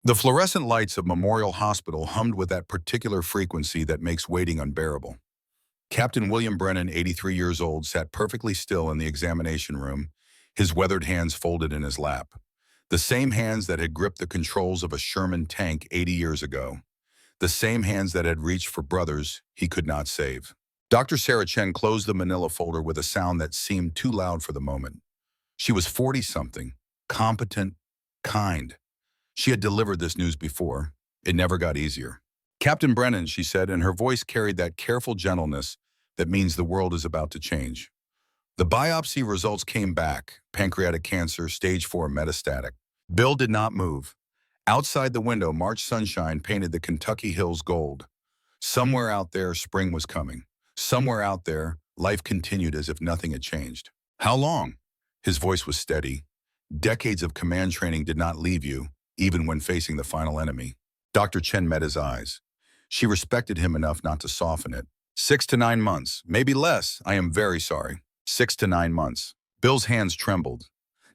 The fluorescent lights of Memorial Hospital hummed with that particular frequency that makes waiting unbearable. Captain William Brennan, 83 years old, sat perfectly still in the examination room, his weathered hands folded in his lap. The same hands that had gripped the controls of a Sherman tank 80 years ago. The same hands that had reached for brothers he could not save. Dr. Sarah Chen closed the manila folder with a sound that seemed too loud for the moment. She was 40-something, competent, kind. She had delivered this news before. It never got easier. Captain Brennan, she said, and her voice carried that careful gentleness that means the world is about to change. The biopsy results came back, pancreatic cancer, stage 4 metastatic. Bill did not move. Outside the window, March sunshine painted the Kentucky hills gold. Somewhere out there, spring was coming. Somewhere out there, life continued as if nothing had changed. How long? His voice was steady. Decades of command training did not leave you, even when facing the final enemy. Dr. Chen met his eyes. She respected him enough not to soften it. 6 to 9 months, maybe less. I am very sorry. 6 to 9 months. Bill's hands trembled.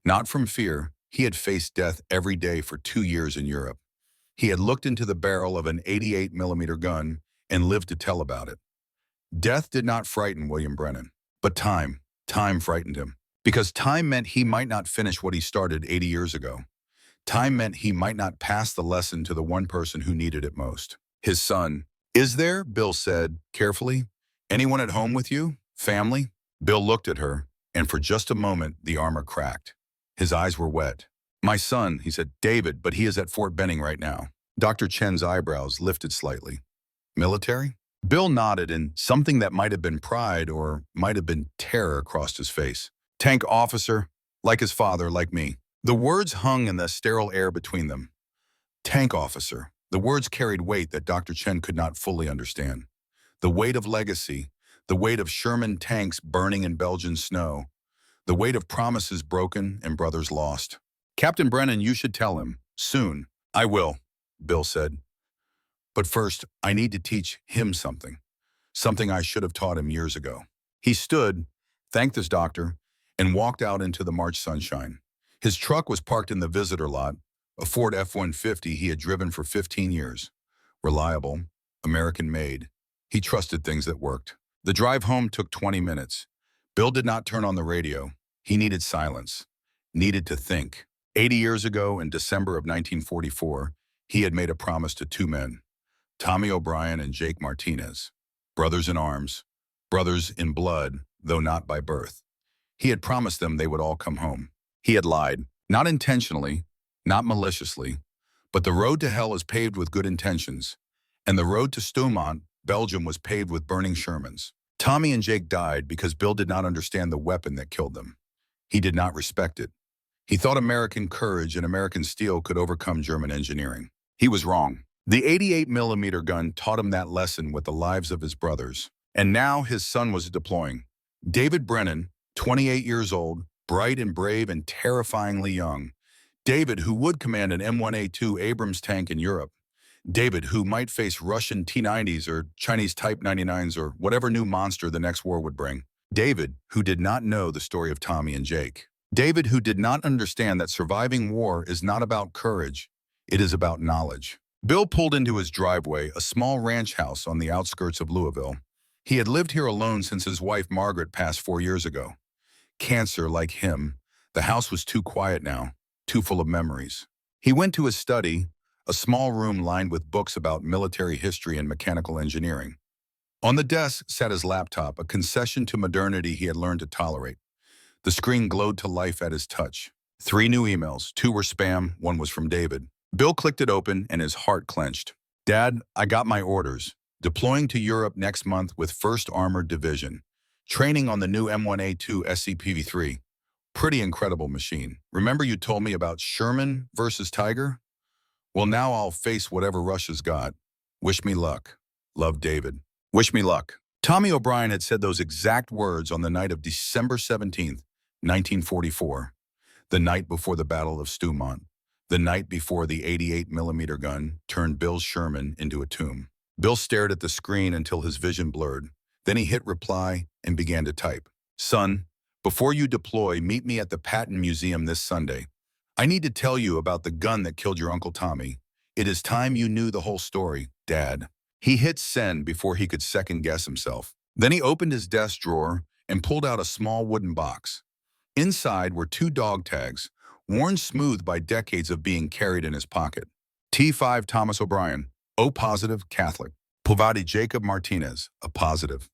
Not from fear. He had faced death every day for 2 years in Europe. He had looked into the barrel of an 88mm gun and lived to tell about it. Death did not frighten William Brennan, but time frightened him. Because time meant he might not finish what he started 80 years ago. Time meant he might not pass the lesson to the one person who needed it most. His son. Is there, Bill said, carefully, anyone at home with you? Family? Bill looked at her, and for just a moment, the armor cracked. His eyes were wet. My son, he said, David, but he is at Fort Benning right now. Dr. Chen's eyebrows lifted slightly. Military? Bill nodded, and something that might have been pride or might have been terror crossed his face. Tank officer, like his father, like me. The words hung in the sterile air between them. Tank officer. The words carried weight that Dr. Chen could not fully understand. The weight of legacy, the weight of Sherman tanks burning in Belgian snow, the weight of promises broken and brothers lost. Captain Brennan, you should tell him. Soon. I will, Bill said. But first, I need to teach him something. Something I should have taught him years ago. He stood, thanked his doctor, and walked out into the March sunshine. His truck was parked in the visitor lot, a Ford F-150 he had driven for 15 years. Reliable, American-made. He trusted things that worked. The drive home took 20 minutes. Bill did not turn on the radio. He needed silence, needed to think. 80 years ago, in December of 1944, he had made a promise to 2 men, Tommy O'Brien and Jake Martinez, brothers in arms, brothers in blood, though not by birth. He had promised them they would all come home. He had lied, not intentionally, not maliciously, but the road to hell is paved with good intentions, and the road to Stoumont, Belgium, was paved with burning Shermans. Tommy and Jake died because Bill did not understand the weapon that killed them. He did not respect it. He thought American courage and American steel could overcome German engineering. He was wrong. The 88mm gun taught him that lesson with the lives of his brothers. And now his son was deploying. David Brennan, 28 years old, bright and brave and terrifyingly young. David, who would command an M1A2 Abrams tank in Europe. David, who might face Russian T-90s or Chinese Type 99s or whatever new monster the next war would bring. David, who did not know the story of Tommy and Jake. David, who did not understand that surviving war is not about courage, it is about knowledge. Bill pulled into his driveway, a small ranch house on the outskirts of Louisville. He had lived here alone since his wife Margaret passed 4 years ago. Cancer, like him, the house was too quiet now, too full of memories. He went to his study, a small room lined with books about military history and mechanical engineering. On the desk sat his laptop, a concession to modernity he had learned to tolerate. The screen glowed to life at his touch. 3 new emails, 2 were spam, 1 was from David. Bill clicked it open and his heart clenched. Dad, I got my orders. Deploying to Europe next month with 1st Armored Division. Training on the new M1A2 SCPV-3. Pretty incredible machine. Remember you told me about Sherman versus Tiger? Well, now I'll face whatever Russia's got. Wish me luck. Love, David. Wish me luck. Tommy O'Brien had said those exact words on the night of December 17th, 1944. The night before the Battle of Stoumont. The night before the 88mm gun turned Bill's Sherman into a tomb. Bill stared at the screen until his vision blurred. Then he hit reply and began to type. Son, before you deploy, meet me at the Patton Museum this Sunday. I need to tell you about the gun that killed your Uncle Tommy. It is time you knew the whole story, Dad. He hit send before he could second-guess himself. Then he opened his desk drawer and pulled out a small wooden box. Inside were two dog tags, worn smooth by decades of being carried in his pocket. T5 Thomas O'Brien, O positive, Catholic. Povati Jacob Martinez, a positive,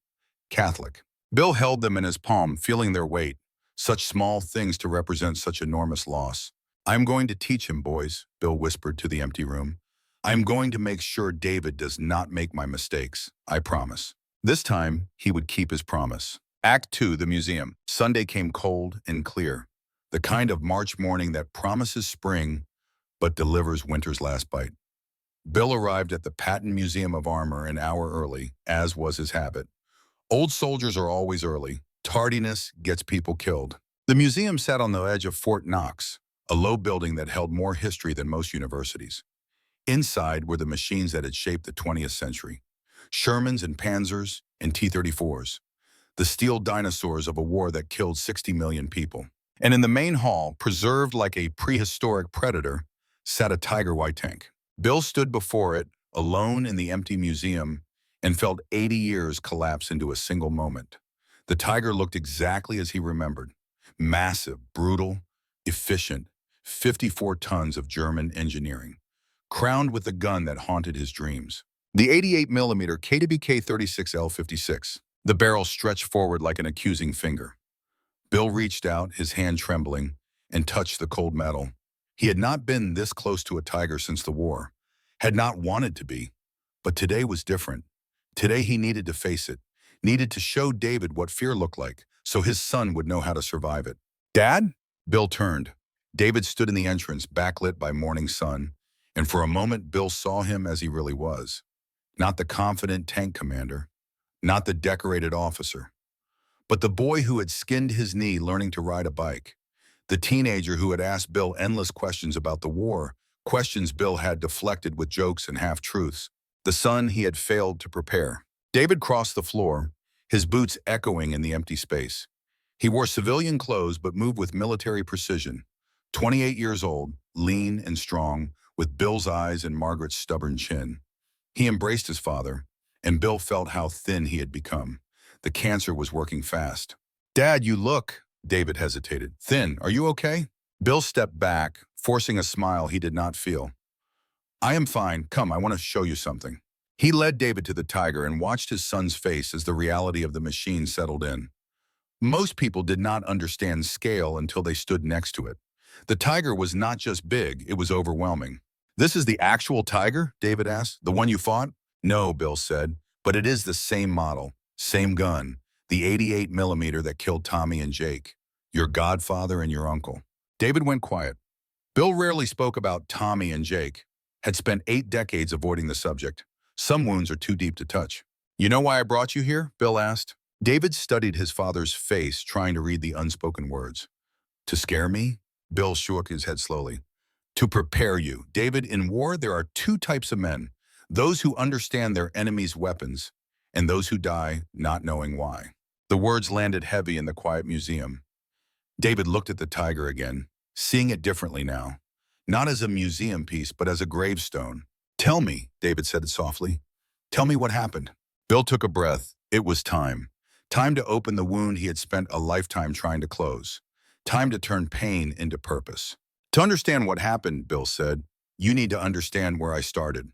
Catholic. Bill held them in his palm, feeling their weight, such small things to represent such enormous loss. "I'm going to teach him, boys," Bill whispered to the empty room. "I'm going to make sure David does not make my mistakes, I promise." This time, he would keep his promise. Act 2, the museum. Sunday came cold and clear, the kind of March morning that promises spring but delivers winter's last bite. Bill arrived at the Patton Museum of Armor an hour early, as was his habit. Old soldiers are always early. Tardiness gets people killed. The museum sat on the edge of Fort Knox, a low building that held more history than most universities. Inside were the machines that had shaped the 20th century. Shermans and Panzers and T-34s. The steel dinosaurs of a war that killed 60 million people. And in the main hall, preserved like a prehistoric predator, sat a Tiger White tank. Bill stood before it, alone in the empty museum, and felt 80 years collapse into a single moment. The Tiger looked exactly as he remembered. Massive, brutal, efficient, 54 tons of German engineering, crowned with the gun that haunted his dreams. The 88mm KWK 36L56. The barrel stretched forward like an accusing finger. Bill reached out, his hand trembling, and touched the cold metal. He had not been this close to a tiger since the war, had not wanted to be, but today was different. Today he needed to face it, needed to show David what fear looked like, so his son would know how to survive it. "Dad?" Bill turned. David stood in the entrance, backlit by morning sun, and for a moment Bill saw him as he really was. Not the confident tank commander, not the decorated officer, but the boy who had skinned his knee learning to ride a bike. The teenager who had asked Bill endless questions about the war, questions Bill had deflected with jokes and half-truths. The son he had failed to prepare. David crossed the floor, his boots echoing in the empty space. He wore civilian clothes but moved with military precision. 28 years old, lean and strong, with Bill's eyes and Margaret's stubborn chin. He embraced his father, and Bill felt how thin he had become. The cancer was working fast. "Dad, you look," David hesitated. "Thin, are you okay?" Bill stepped back, forcing a smile he did not feel. "I am fine. Come, I want to show you something." He led David to the Tiger and watched his son's face as the reality of the machine settled in. Most people did not understand scale until they stood next to it. The Tiger was not just big, it was overwhelming. "This is the actual Tiger?" David asked. "The one you fought?" "No," Bill said, "but it is the same model, same gun, the 88mm that killed Tommy and Jake, your godfather and your uncle." David went quiet. Bill rarely spoke about Tommy and Jake, had spent 8 decades avoiding the subject. Some wounds are too deep to touch. "You know why I brought you here?" Bill asked. David studied his father's face, trying to read the unspoken words. "To scare me?" Bill shook his head slowly. "To prepare you. David, in war, there are 2 types of men. Those who understand their enemy's weapons, and those who die not knowing why." The words landed heavy in the quiet museum. David looked at the Tiger again, seeing it differently now. Not as a museum piece, but as a gravestone. "Tell me," David said softly. "Tell me what happened." Bill took a breath. It was time. Time to open the wound he had spent a lifetime trying to close. Time to turn pain into purpose. "To understand what happened," Bill said, "you need to understand where I started.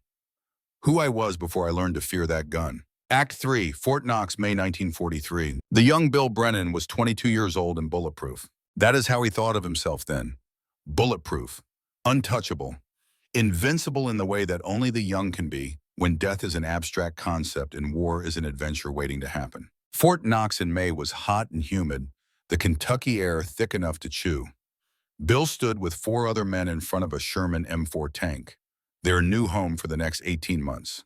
Who I was before I learned to fear that gun." Act 3, Fort Knox, May 1943. The young Bill Brennan was 22 years old and bulletproof. That is how he thought of himself then. Bulletproof, untouchable, invincible in the way that only the young can be when death is an abstract concept and war is an adventure waiting to happen. Fort Knox in May was hot and humid, the Kentucky air thick enough to chew. Bill stood with 4 other men in front of a Sherman M4 tank, their new home for the next 18 months.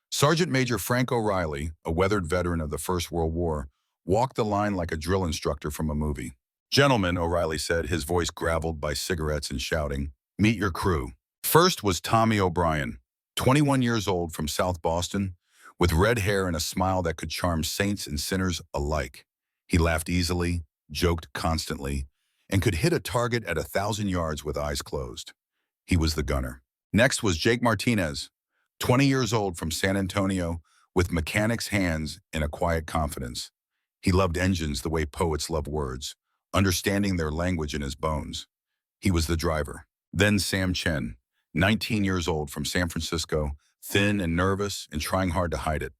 Sergeant Major Frank O'Reilly, a weathered veteran of the First World War, walked the line like a drill instructor from a movie. "Gentlemen," O'Reilly said, his voice graveled by cigarettes and shouting, "meet your crew." First was Tommy O'Brien, 21 years old from South Boston, with red hair and a smile that could charm saints and sinners alike. He laughed easily, joked constantly, and could hit a target at 1,000 yards with eyes closed. He was the gunner. Next was Jake Martinez, 20 years old from San Antonio, with mechanic's hands and a quiet confidence. He loved engines the way poets love words, understanding their language in his bones. He was the driver. Then Sam Chen, 19 years old from San Francisco, thin and nervous and trying hard to hide it.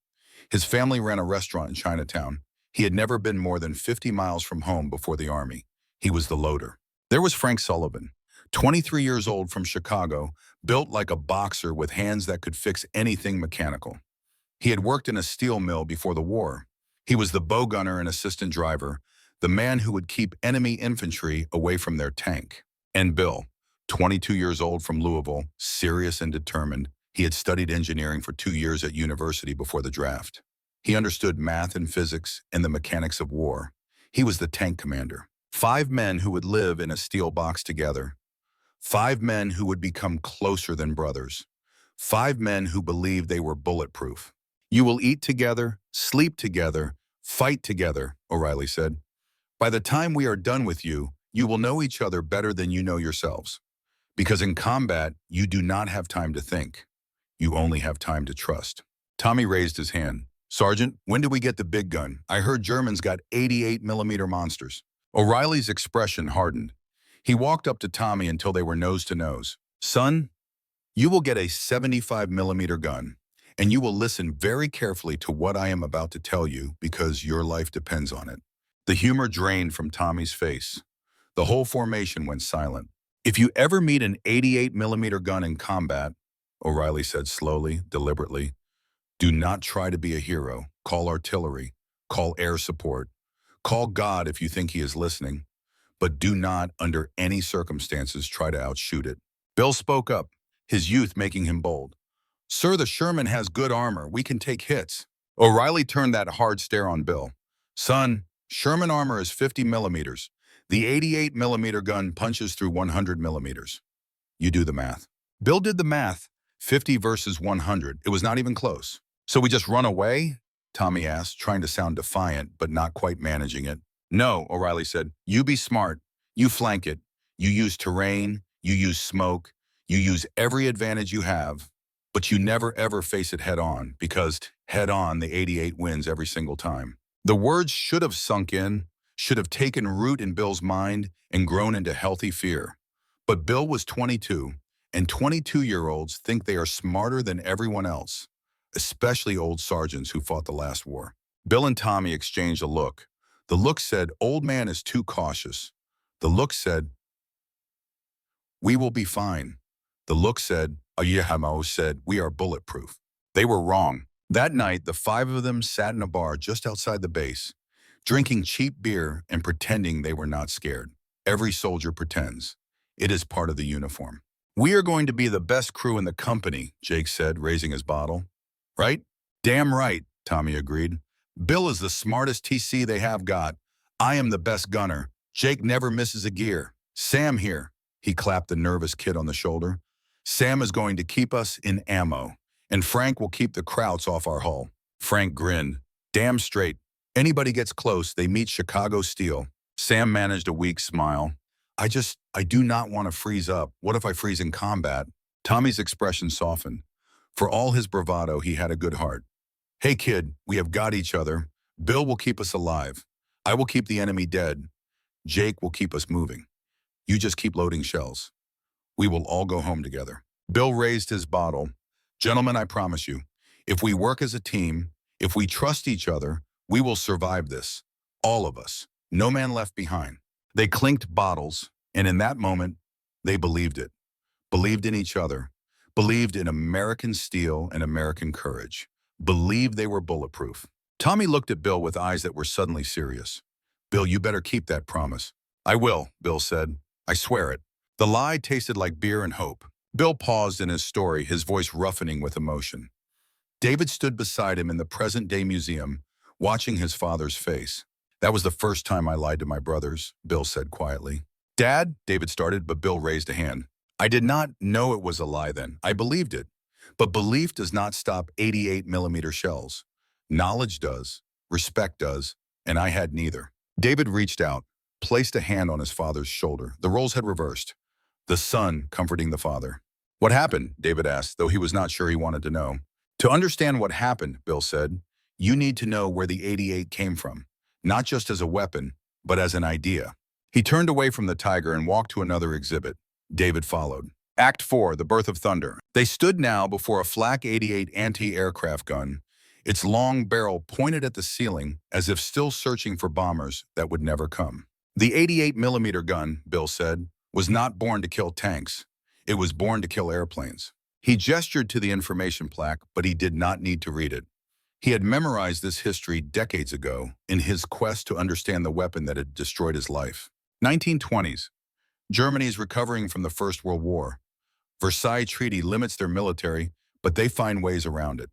His family ran a restaurant in Chinatown. He had never been more than 50 miles from home before the Army. He was the loader. There was Frank Sullivan, 23 years old from Chicago, built like a boxer with hands that could fix anything mechanical. He had worked in a steel mill before the war. He was the bow gunner and assistant driver, the man who would keep enemy infantry away from their tank. And Bill, 22 years old from Louisville, serious and determined. He had studied engineering for 2 years at university before the draft. He understood math and physics and the mechanics of war. He was the tank commander. 5 men who would live in a steel box together. 5 men who would become closer than brothers. 5 men who believed they were bulletproof. You will eat together, sleep together, fight together, O'Reilly said. By the time we are done with you, you will know each other better than you know yourselves. Because in combat, you do not have time to think. You only have time to trust. Tommy raised his hand. Sergeant, when do we get the big gun? I heard Germans got 88mm monsters. O'Reilly's expression hardened. He walked up to Tommy until they were nose to nose. Son, you will get a 75mm gun, and you will listen very carefully to what I am about to tell you because your life depends on it. The humor drained from Tommy's face. The whole formation went silent. If you ever meet an 88mm gun in combat, O'Reilly said slowly, deliberately, do not try to be a hero. Call artillery. Call air support. Call God if you think he is listening. But do not, under any circumstances, try to outshoot it. Bill spoke up, his youth making him bold. Sir, the Sherman has good armor. We can take hits. O'Reilly turned that hard stare on Bill. Son, Sherman armor is 50mm. The 88mm gun punches through 100mm. You do the math. Bill did the math. 50 versus 100. It was not even close. So we just run away? Tommy asked, trying to sound defiant, but not quite managing it. No, O'Reilly said. You be smart. You flank it. You use terrain. You use smoke. You use every advantage you have. But you never ever face it head on, because head on the 88 wins every single time. The words should have sunk in, should have taken root in Bill's mind and grown into healthy fear. But Bill was 22, and 22-year-olds think they are smarter than everyone else, especially old sergeants who fought the last war. Bill and Tommy exchanged a look. The look said, old man is too cautious. The look said, we will be fine. The look said, Ayahamo said, we are bulletproof. They were wrong. That night, the 5 of them sat in a bar just outside the base, drinking cheap beer and pretending they were not scared. Every soldier pretends. It is part of the uniform. We are going to be the best crew in the company, Jake said, raising his bottle. Right? Damn right, Tommy agreed. Bill is the smartest TC they have got. I am the best gunner. Jake never misses a gear. Sam here. He clapped the nervous kid on the shoulder. Sam is going to keep us in ammo, and Frank will keep the krauts off our hull. Frank grinned. Damn straight. Anybody gets close, they meet Chicago steel. Sam managed a weak smile. I do not want to freeze up. What if I freeze in combat? Tommy's expression softened. For all his bravado, he had a good heart. Hey kid, we have got each other. Bill will keep us alive. I will keep the enemy dead. Jake will keep us moving. You just keep loading shells. We will all go home together. Bill raised his bottle. Gentlemen, I promise you, if we work as a team, if we trust each other, we will survive this. All of us. No man left behind. They clinked bottles, and in that moment, they believed it. Believed in each other. Believed in American steel and American courage. Believed they were bulletproof. Tommy looked at Bill with eyes that were suddenly serious. Bill, you better keep that promise. I will, Bill said. I swear it. The lie tasted like beer and hope. Bill paused in his story, his voice roughening with emotion. David stood beside him in the present-day museum, watching his father's face. That was the first time I lied to my brothers, Bill said quietly. Dad, David started, but Bill raised a hand. I did not know it was a lie then. I believed it. But belief does not stop 88mm shells. Knowledge does, respect does, and I had neither. David reached out, placed a hand on his father's shoulder. The roles had reversed. The son comforting the father. What happened? David asked, though he was not sure he wanted to know. To understand what happened, Bill said, you need to know where the 88 came from, not just as a weapon, but as an idea. He turned away from the tiger and walked to another exhibit. David followed. Act 4, The Birth of Thunder. They stood now before a Flak 88 anti-aircraft gun, its long barrel pointed at the ceiling as if still searching for bombers that would never come. The 88mm gun, Bill said, was not born to kill tanks. It was born to kill airplanes. He gestured to the information plaque, but he did not need to read it. He had memorized this history decades ago in his quest to understand the weapon that had destroyed his life. 1920s. Germany is recovering from the First World War. Versailles Treaty limits their military, but they find ways around it.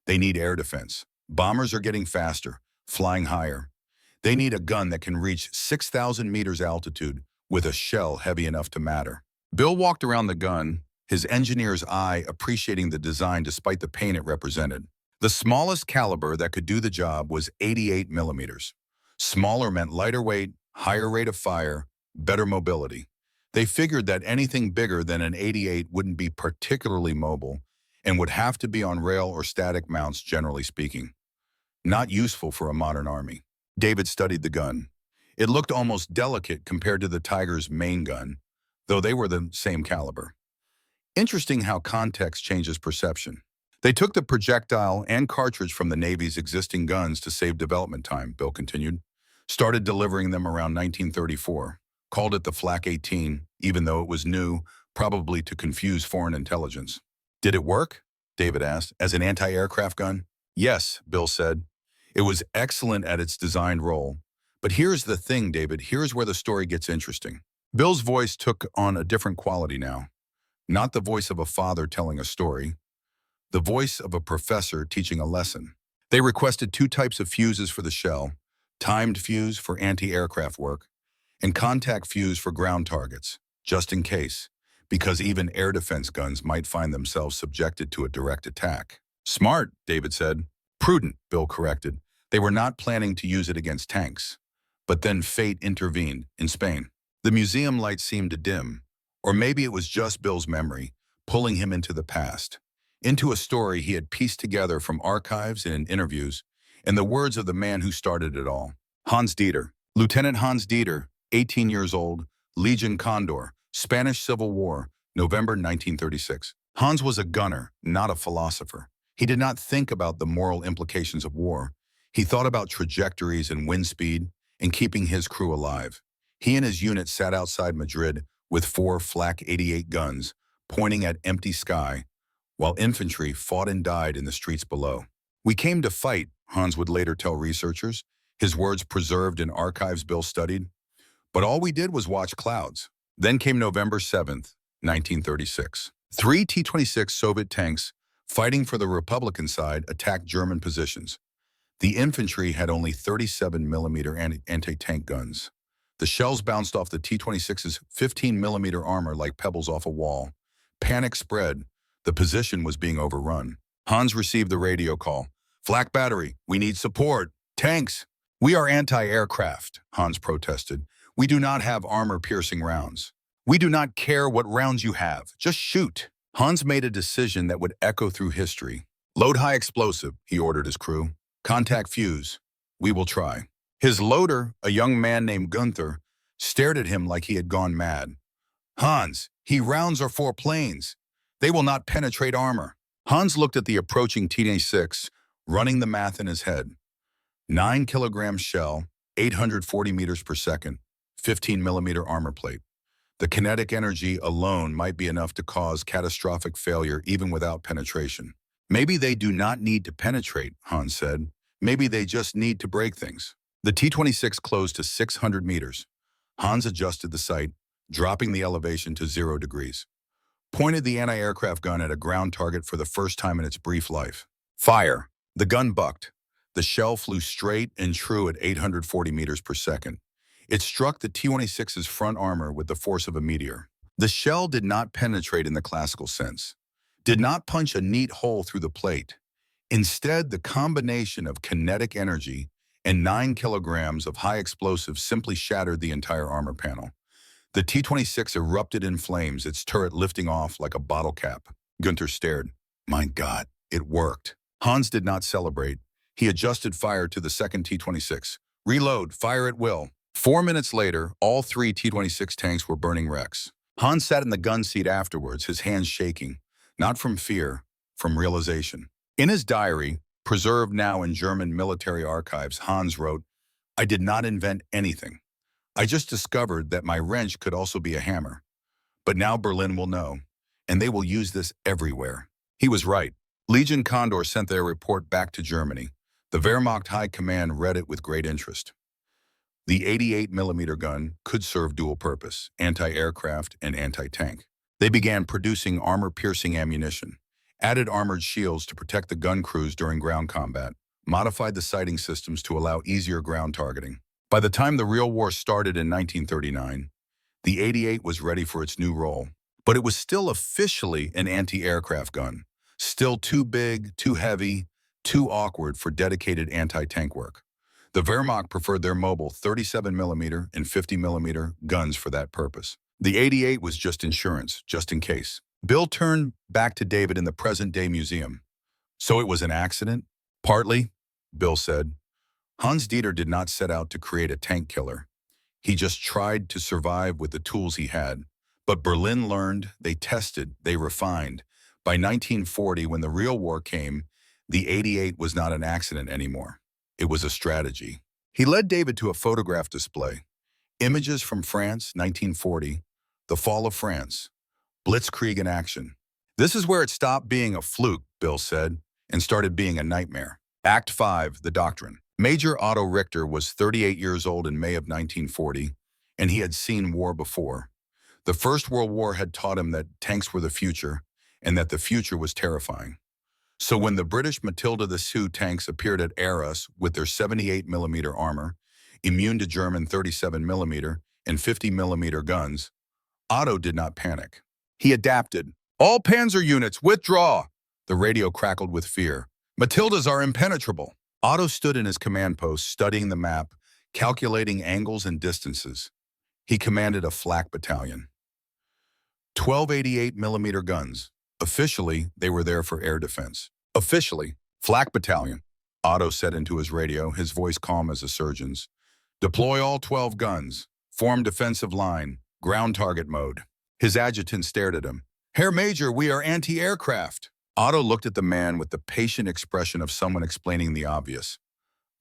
They need air defense. Bombers are getting faster, flying higher. They need a gun that can reach 6,000 meters altitude with a shell heavy enough to matter. Bill walked around the gun, his engineer's eye appreciating the design despite the pain it represented. The smallest caliber that could do the job was 88 millimeters. Smaller meant lighter weight, higher rate of fire, better mobility. They figured that anything bigger than an 88 wouldn't be particularly mobile and would have to be on rail or static mounts, generally speaking. Not useful for a modern army. David studied the gun. It looked almost delicate compared to the Tiger's main gun, though they were the same caliber. Interesting how context changes perception. They took the projectile and cartridge from the Navy's existing guns to save development time, Bill continued. Started delivering them around 1934. Called it the Flak 18, even though it was new, probably to confuse foreign intelligence. Did it work? David asked, as an anti-aircraft gun? Yes, Bill said. It was excellent at its designed role. But here's the thing, David, here's where the story gets interesting. Bill's voice took on a different quality now. Not the voice of a father telling a story, the voice of a professor teaching a lesson. They requested 2 types of fuses for the shell, timed fuse for anti-aircraft work, and contact fuse for ground targets, just in case, because even air defense guns might find themselves subjected to a direct attack. Smart, David said. Prudent, Bill corrected. They were not planning to use it against tanks. But then fate intervened in Spain. The museum lights seemed to dim, or maybe it was just Bill's memory, pulling him into the past, into a story he had pieced together from archives and interviews, and the words of the man who started it all. Hans Dieter. Lieutenant Hans Dieter, 18 years old, Legion Condor, Spanish Civil War, November 1936. Hans was a gunner, not a philosopher. He did not think about the moral implications of war. He thought about trajectories and wind speed and keeping his crew alive. He and his unit sat outside Madrid with 4 Flak 88 guns pointing at empty sky, while infantry fought and died in the streets below. We came to fight, Hans would later tell researchers, his words preserved in archives Bill studied. But all we did was watch clouds. Then came November 7th, 1936. 3 T-26 Soviet tanks fighting for the Republican side attacked German positions. The infantry had only 37mm anti-tank guns. The shells bounced off the T-26's 15mm armor like pebbles off a wall. Panic spread. The position was being overrun. Hans received the radio call. Flak battery, we need support. Tanks. We are anti-aircraft, Hans protested. We do not have armor-piercing rounds. We do not care what rounds you have. Just shoot. Hans made a decision that would echo through history. Load high explosive, he ordered his crew. Contact fuse. We will try. His loader, a young man named Gunther, stared at him like he had gone mad. Hans, rounds are for planes. They will not penetrate armor. Hans looked at the approaching T-26, running the math in his head. 9-kilogram shell, 840 meters per second, 15mm armor plate. The kinetic energy alone might be enough to cause catastrophic failure even without penetration. Maybe they do not need to penetrate, Hans said. Maybe they just need to break things. The T-26 closed to 600 meters. Hans adjusted the sight, dropping the elevation to 0 degrees. Pointed the anti-aircraft gun at a ground target for the first time in its brief life. Fire. The gun bucked. The shell flew straight and true at 840 meters per second. It struck the T-26's front armor with the force of a meteor. The shell did not penetrate in the classical sense, did not punch a neat hole through the plate. Instead, the combination of kinetic energy and 9 kilograms of high explosive simply shattered the entire armor panel. The T-26 erupted in flames, its turret lifting off like a bottle cap. Gunther stared. My God, it worked. Hans did not celebrate. He adjusted fire to the second T-26. Reload, fire at will. 4 minutes later, all three T-26 tanks were burning wrecks. Hans sat in the gun seat afterwards, his hands shaking, not from fear, from realization. In his diary, preserved now in German military archives, Hans wrote, I did not invent anything. I just discovered that my wrench could also be a hammer. But now Berlin will know, and they will use this everywhere. He was right. Legion Condor sent their report back to Germany. The Wehrmacht High Command read it with great interest. The 88mm gun could serve dual purpose, anti-aircraft and anti-tank. They began producing armor-piercing ammunition, added armored shields to protect the gun crews during ground combat, modified the sighting systems to allow easier ground targeting. By the time the real war started in 1939, the 88 was ready for its new role. But it was still officially an anti-aircraft gun, still too big, too heavy, too awkward for dedicated anti-tank work. The Wehrmacht preferred their mobile 37mm and 50mm guns for that purpose. The 88 was just insurance, just in case. Bill turned back to David in the present-day museum. So it was an accident? Partly, Bill said. Hans Dieter did not set out to create a tank killer. He just tried to survive with the tools he had. But Berlin learned, they tested, they refined. By 1940, when the real war came, the 88 was not an accident anymore. It was a strategy. He led David to a photograph display. Images from France, 1940, the fall of France, Blitzkrieg in action. This is where it stopped being a fluke, Bill said, and started being a nightmare. Act 5, the doctrine. Major Otto Richter was 38 years old in May of 1940, and he had seen war before. The First World War had taught him that tanks were the future, and that the future was terrifying. So when the British Matilda II tanks appeared at Arras with their 78mm armor, immune to German 37mm and 50mm guns, Otto did not panic. He adapted. All panzer units, withdraw! The radio crackled with fear. Matildas are impenetrable. Otto stood in his command post, studying the map, calculating angles and distances. He commanded a flak battalion. 12 88mm guns. Officially, they were there for air defense. Officially, flak battalion. Otto said into his radio, his voice calm as a surgeon's. Deploy all 12 guns. Form defensive line. Ground target mode. His adjutant stared at him. Herr Major, we are anti-aircraft. Otto looked at the man with the patient expression of someone explaining the obvious.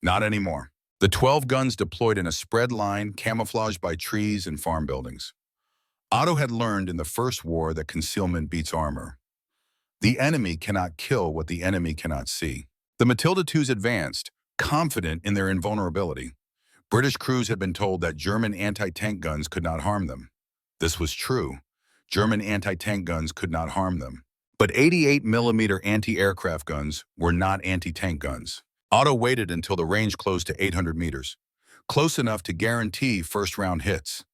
Not anymore. The 12 guns deployed in a spread line, camouflaged by trees and farm buildings. Otto had learned in the First War that concealment beats armor. The enemy cannot kill what the enemy cannot see. The Matilda IIs advanced, confident in their invulnerability. British crews had been told that German anti-tank guns could not harm them. This was true. German anti-tank guns could not harm them. But 88mm anti-aircraft guns were not anti-tank guns. Otto waited until the range closed to 800 meters, close enough to guarantee first-round hits,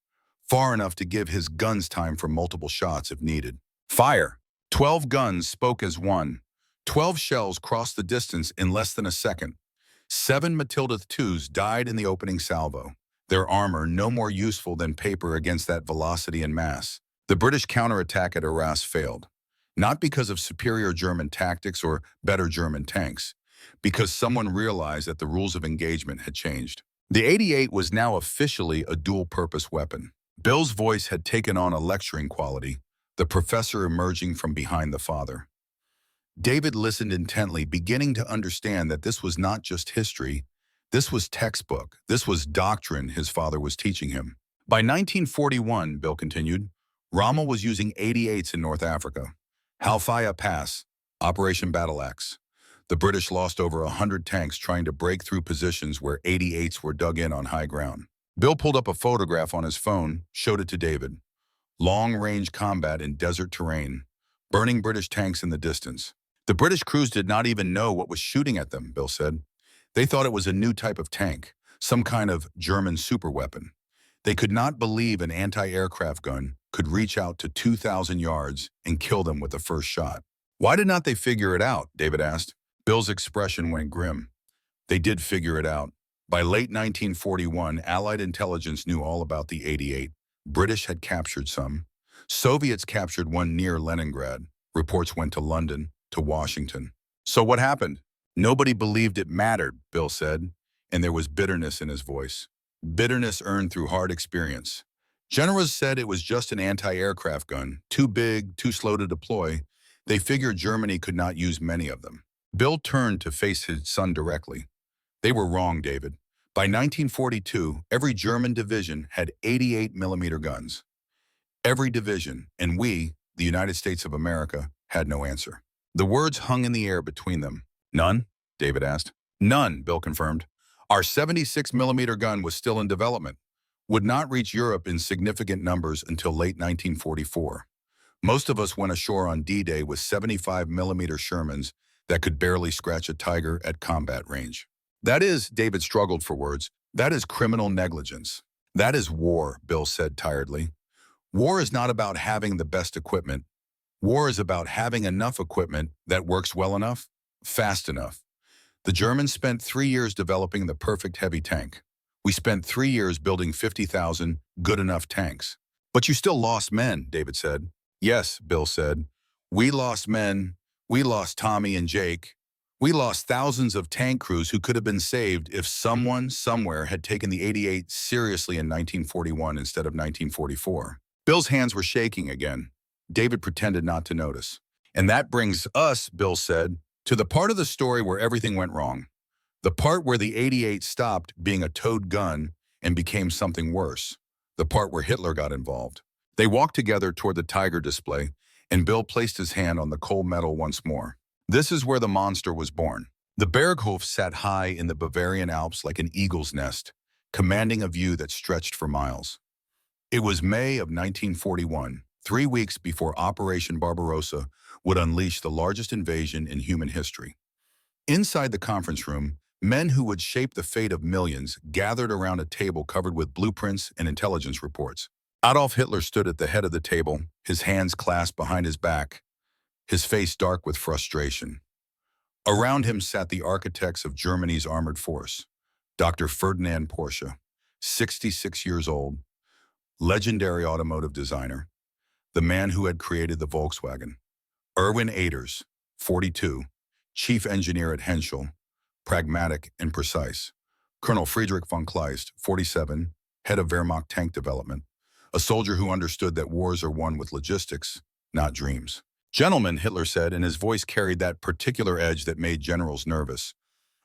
far enough to give his guns time for multiple shots if needed. Fire! 12 guns spoke as one. 12 shells crossed the distance in less than a second. 7 Matilda IIs died in the opening salvo, their armor no more useful than paper against that velocity and mass. The British counterattack at Arras failed. Not because of superior German tactics or better German tanks, because someone realized that the rules of engagement had changed. The 88 was now officially a dual-purpose weapon. Bill's voice had taken on a lecturing quality, the professor emerging from behind the father. David listened intently, beginning to understand that this was not just history, this was textbook, this was doctrine his father was teaching him. By 1941, Bill continued, Rommel was using 88s in North Africa. Halfaya Pass, Operation Battle Axe. The British lost over 100 tanks trying to break through positions where 88s were dug in on high ground. Bill pulled up a photograph on his phone, showed it to David. Long-range combat in desert terrain, burning British tanks in the distance. The British crews did not even know what was shooting at them, Bill said. They thought it was a new type of tank, some kind of German superweapon. They could not believe an anti-aircraft gun could reach out to 2,000 yards and kill them with the first shot. Why did not they figure it out? David asked. Bill's expression went grim. They did figure it out. By late 1941, Allied intelligence knew all about the 88. British had captured some. Soviets captured one near Leningrad. Reports went to London, to Washington. So what happened? Nobody believed it mattered, Bill said, and there was bitterness in his voice. Bitterness earned through hard experience. Generals said it was just an anti-aircraft gun, too big, too slow to deploy. They figured Germany could not use many of them. Bill turned to face his son directly. They were wrong, David. By 1942, every German division had 88mm guns. Every division, and we, the United States of America, had no answer. The words hung in the air between them. None? David asked. None, Bill confirmed. Our 76mm gun was still in development, would not reach Europe in significant numbers until late 1944. Most of us went ashore on D-Day with 75mm Shermans that could barely scratch a tiger at combat range. That is, David struggled for words, that is criminal negligence. That is war, Bill said tiredly. War is not about having the best equipment. War is about having enough equipment that works well enough, fast enough. The Germans spent 3 years developing the perfect heavy tank. We spent 3 years building 50,000 good enough tanks. But you still lost men, David said. Yes, Bill said. We lost men. We lost Tommy and Jake. We lost thousands of tank crews who could have been saved if someone somewhere had taken the 88 seriously in 1941 instead of 1944. Bill's hands were shaking again. David pretended not to notice. And that brings us, Bill said, to the part of the story where everything went wrong. The part where the 88 stopped being a towed gun and became something worse. The part where Hitler got involved. They walked together toward the Tiger display, and Bill placed his hand on the cold metal once more. This is where the monster was born. The Berghof sat high in the Bavarian Alps like an eagle's nest, commanding a view that stretched for miles. It was May of 1941, 3 weeks before Operation Barbarossa would unleash the largest invasion in human history. Inside the conference room, men who would shape the fate of millions gathered around a table covered with blueprints and intelligence reports. Adolf Hitler stood at the head of the table, his hands clasped behind his back, his face dark with frustration. Around him sat the architects of Germany's armored force, Dr. Ferdinand Porsche, 66 years old, legendary automotive designer, the man who had created the Volkswagen. Erwin Aders, 42, chief engineer at Henschel, pragmatic and precise. Colonel Friedrich von Kleist, 47, head of Wehrmacht tank development, a soldier who understood that wars are won with logistics, not dreams. Gentlemen, Hitler said, and his voice carried that particular edge that made generals nervous.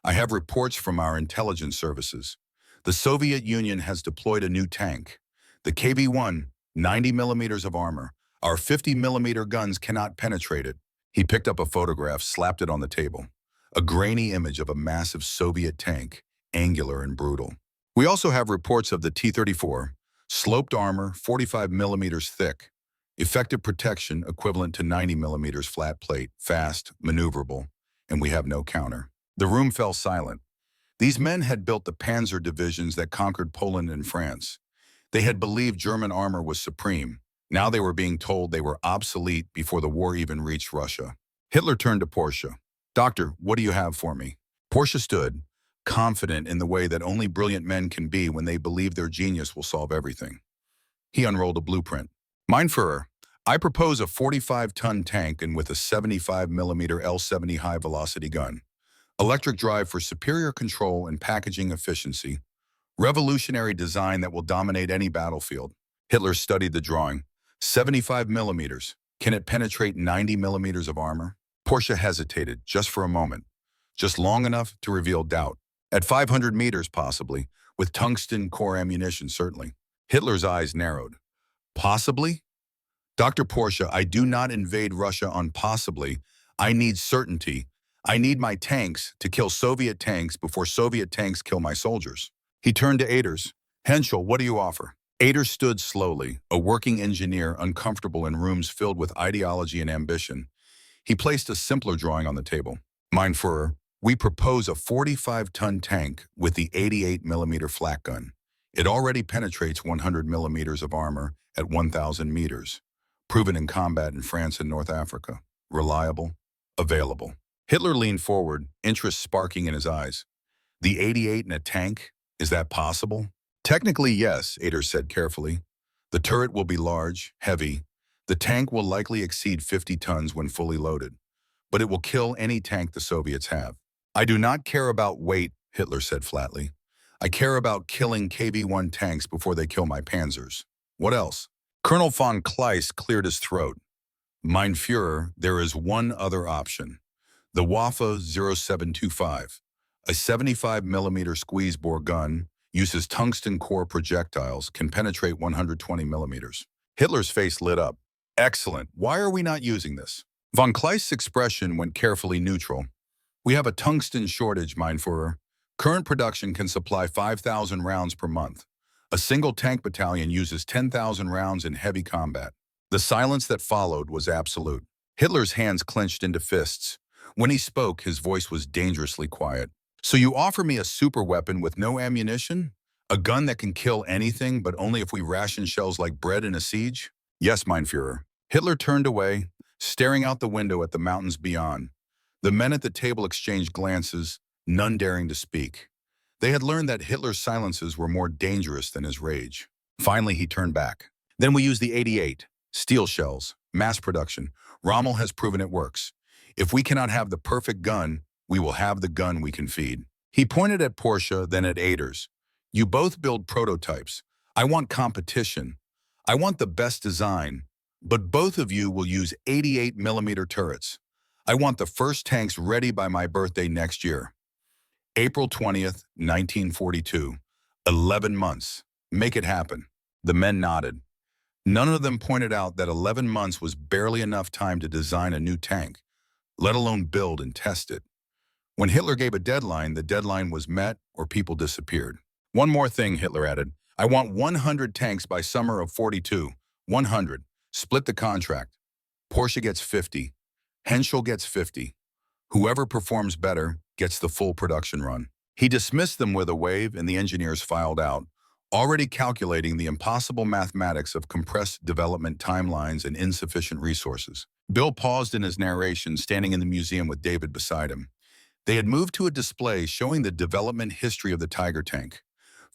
I have reports from our intelligence services. The Soviet Union has deployed a new tank. The KV-1, 90 millimeters of armor. Our 50mm guns cannot penetrate it. He picked up a photograph, slapped it on the table. A grainy image of a massive Soviet tank, angular and brutal. We also have reports of the T-34, sloped armor, 45 millimeters thick. Effective protection equivalent to 90 millimeters flat plate, fast, maneuverable, and we have no counter. The room fell silent. These men had built the panzer divisions that conquered Poland and France. They had believed German armor was supreme. Now they were being told they were obsolete before the war even reached Russia. Hitler turned to Porsche. Doctor, what do you have for me? Porsche stood, confident in the way that only brilliant men can be when they believe their genius will solve everything. He unrolled a blueprint. Mein Führer, I propose a 45-ton tank and with a 75mm L-70 high-velocity gun. Electric drive for superior control and packaging efficiency. Revolutionary design that will dominate any battlefield. Hitler studied the drawing. 75 millimeters. Can it penetrate 90 millimeters of armor? Porsche hesitated just for a moment, just long enough to reveal doubt. At 500 meters, possibly, with tungsten core ammunition, certainly. Hitler's eyes narrowed. Possibly? Dr. Porsche, I do not invade Russia on possibly. I need certainty. I need my tanks to kill Soviet tanks before Soviet tanks kill my soldiers. He turned to Aders. Henschel, what do you offer? Aders stood slowly, a working engineer uncomfortable in rooms filled with ideology and ambition. He placed a simpler drawing on the table. Mein Führer, we propose a 45-ton tank with the 88mm flak gun. It already penetrates 100 millimeters of armor at 1,000 meters. Proven in combat in France and North Africa. Reliable, available. Hitler leaned forward, interest sparking in his eyes. The 88 in a tank? Is that possible? Technically, yes, Aders said carefully. The turret will be large, heavy. The tank will likely exceed 50 tons when fully loaded, but it will kill any tank the Soviets have. I do not care about weight, Hitler said flatly. I care about killing KV-1 tanks before they kill my panzers. What else? Colonel von Kleist cleared his throat. Mein Führer, there is one other option. The Waffe 0725, a 75mm squeeze-bore gun, uses tungsten core projectiles, can penetrate 120 millimeters. Hitler's face lit up. Excellent. Why are we not using this? Von Kleist's expression went carefully neutral. We have a tungsten shortage, mein Führer. Current production can supply 5,000 rounds per month. A single tank battalion uses 10,000 rounds in heavy combat. The silence that followed was absolute. Hitler's hands clenched into fists. When he spoke, his voice was dangerously quiet. So you offer me a superweapon with no ammunition? A gun that can kill anything, but only if we ration shells like bread in a siege? Yes, mein Führer. Hitler turned away, staring out the window at the mountains beyond. The men at the table exchanged glances, none daring to speak. They had learned that Hitler's silences were more dangerous than his rage. Finally, he turned back. Then we use the 88, steel shells, mass production. Rommel has proven it works. If we cannot have the perfect gun, we will have the gun we can feed. He pointed at Porsche, then at Aders. You both build prototypes. I want competition. I want the best design. But both of you will use 88mm turrets. I want the first tanks ready by my birthday next year. April 20th, 1942. 11 months. Make it happen. The men nodded. None of them pointed out that 11 months was barely enough time to design a new tank, let alone build and test it. When Hitler gave a deadline, the deadline was met or people disappeared. One more thing, Hitler added. I want 100 tanks by summer of 42. 100. Split the contract. Porsche gets 50. Henschel gets 50. Whoever performs better gets the full production run. He dismissed them with a wave and the engineers filed out, already calculating the impossible mathematics of compressed development timelines and insufficient resources. Bill paused in his narration, standing in the museum with David beside him. They had moved to a display showing the development history of the Tiger tank.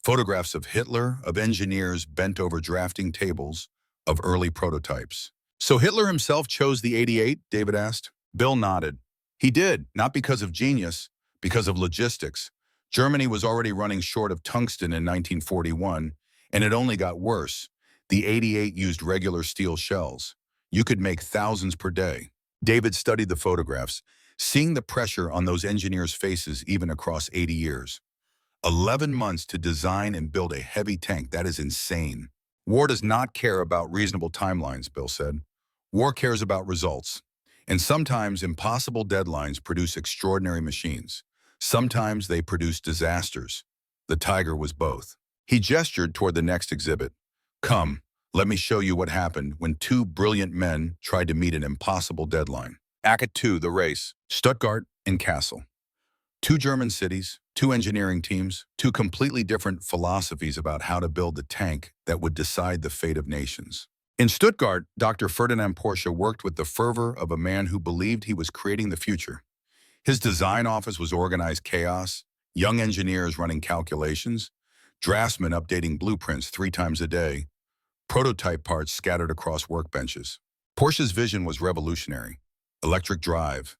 Photographs of Hitler, of engineers bent over drafting tables, of early prototypes. So Hitler himself chose the 88, David asked. Bill nodded. He did, not because of genius, because of logistics. Germany was already running short of tungsten in 1941, and it only got worse. The 88 used regular steel shells. You could make thousands per day. David studied the photographs, seeing the pressure on those engineers' faces even across 80 years. 11 months to design and build a heavy tank, that is insane. War does not care about reasonable timelines, Bill said. War cares about results. And sometimes impossible deadlines produce extraordinary machines. Sometimes they produce disasters. The Tiger was both. He gestured toward the next exhibit. Come, let me show you what happened when two brilliant men tried to meet an impossible deadline. Act 2, the race. Stuttgart and Kassel. Two German cities, two engineering teams, two completely different philosophies about how to build the tank that would decide the fate of nations. In Stuttgart, Dr. Ferdinand Porsche worked with the fervor of a man who believed he was creating the future. His design office was organized chaos, young engineers running calculations, draftsmen updating blueprints 3 times a day, prototype parts scattered across workbenches. Porsche's vision was revolutionary. Electric drive,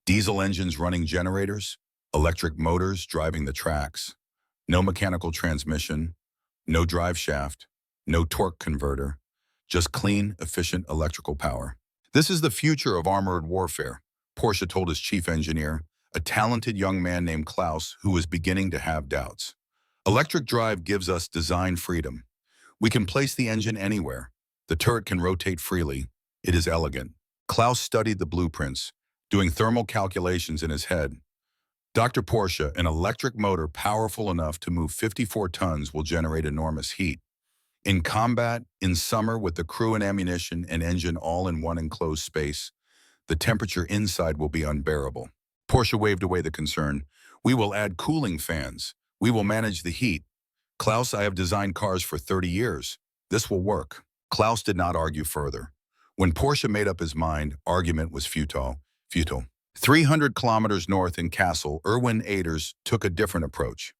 diesel engines running generators, electric motors driving the tracks, no mechanical transmission, no drive shaft, no torque converter, just clean, efficient electrical power. This is the future of armored warfare, Porsche told his chief engineer, a talented young man named Klaus who was beginning to have doubts. Electric drive gives us design freedom. We can place the engine anywhere. The turret can rotate freely. It is elegant. Klaus studied the blueprints, doing thermal calculations in his head. Dr. Porsche, an electric motor powerful enough to move 54 tons will generate enormous heat. In combat, in summer, with the crew and ammunition and engine all in one enclosed space, the temperature inside will be unbearable. Porsche waved away the concern. We will add cooling fans. We will manage the heat. Klaus, I have designed cars for 30 years. This will work. Klaus did not argue further. When Porsche made up his mind, argument was futile. 300 kilometers north in Kassel, Erwin Aders took a different approach.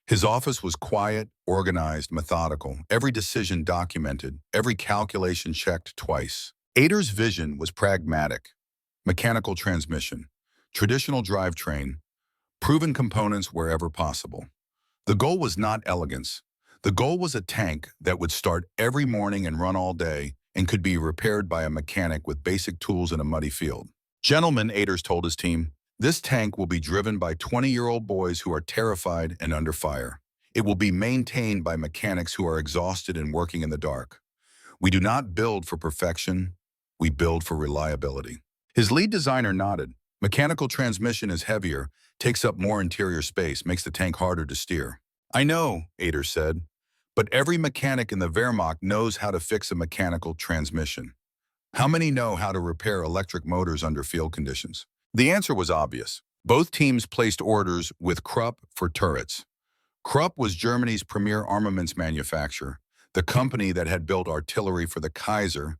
His office was quiet, organized, methodical, every decision documented, every calculation checked twice. Ader's vision was pragmatic: mechanical transmission, traditional drivetrain, proven components wherever possible. The goal was not elegance. The goal was a tank that would start every morning and run all day and could be repaired by a mechanic with basic tools in a muddy field. Gentlemen, Aders told his team, this tank will be driven by 20-year-old boys who are terrified and under fire. It will be maintained by mechanics who are exhausted and working in the dark. We do not build for perfection, we build for reliability. His lead designer nodded. Mechanical transmission is heavier, takes up more interior space, makes the tank harder to steer. I know, Ader said, but every mechanic in the Wehrmacht knows how to fix a mechanical transmission. How many know how to repair electric motors under field conditions? The answer was obvious. Both teams placed orders with Krupp for turrets. Krupp was Germany's premier armaments manufacturer, the company that had built artillery for the Kaiser,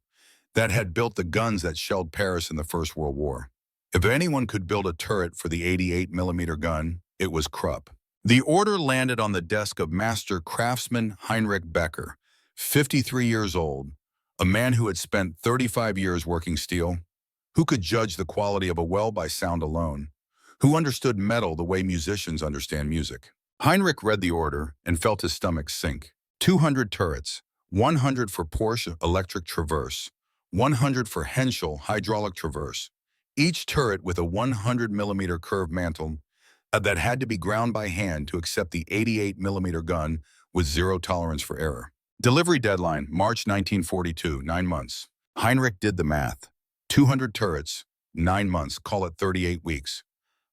that had built the guns that shelled Paris in the First World War. If anyone could build a turret for the 88mm gun, it was Krupp. The order landed on the desk of master craftsman Heinrich Becker, 53 years old, a man who had spent 35 years working steel, who could judge the quality of a well by sound alone, who understood metal the way musicians understand music. Heinrich read the order and felt his stomach sink. 200 turrets, 100 for Porsche electric traverse, 100 for Henschel hydraulic traverse, each turret with a 100mm curved mantle that had to be ground by hand to accept the 88mm gun with zero tolerance for error. Delivery deadline, March 1942, 9 months. Heinrich did the math. 200 turrets, 9 months, call it 38 weeks.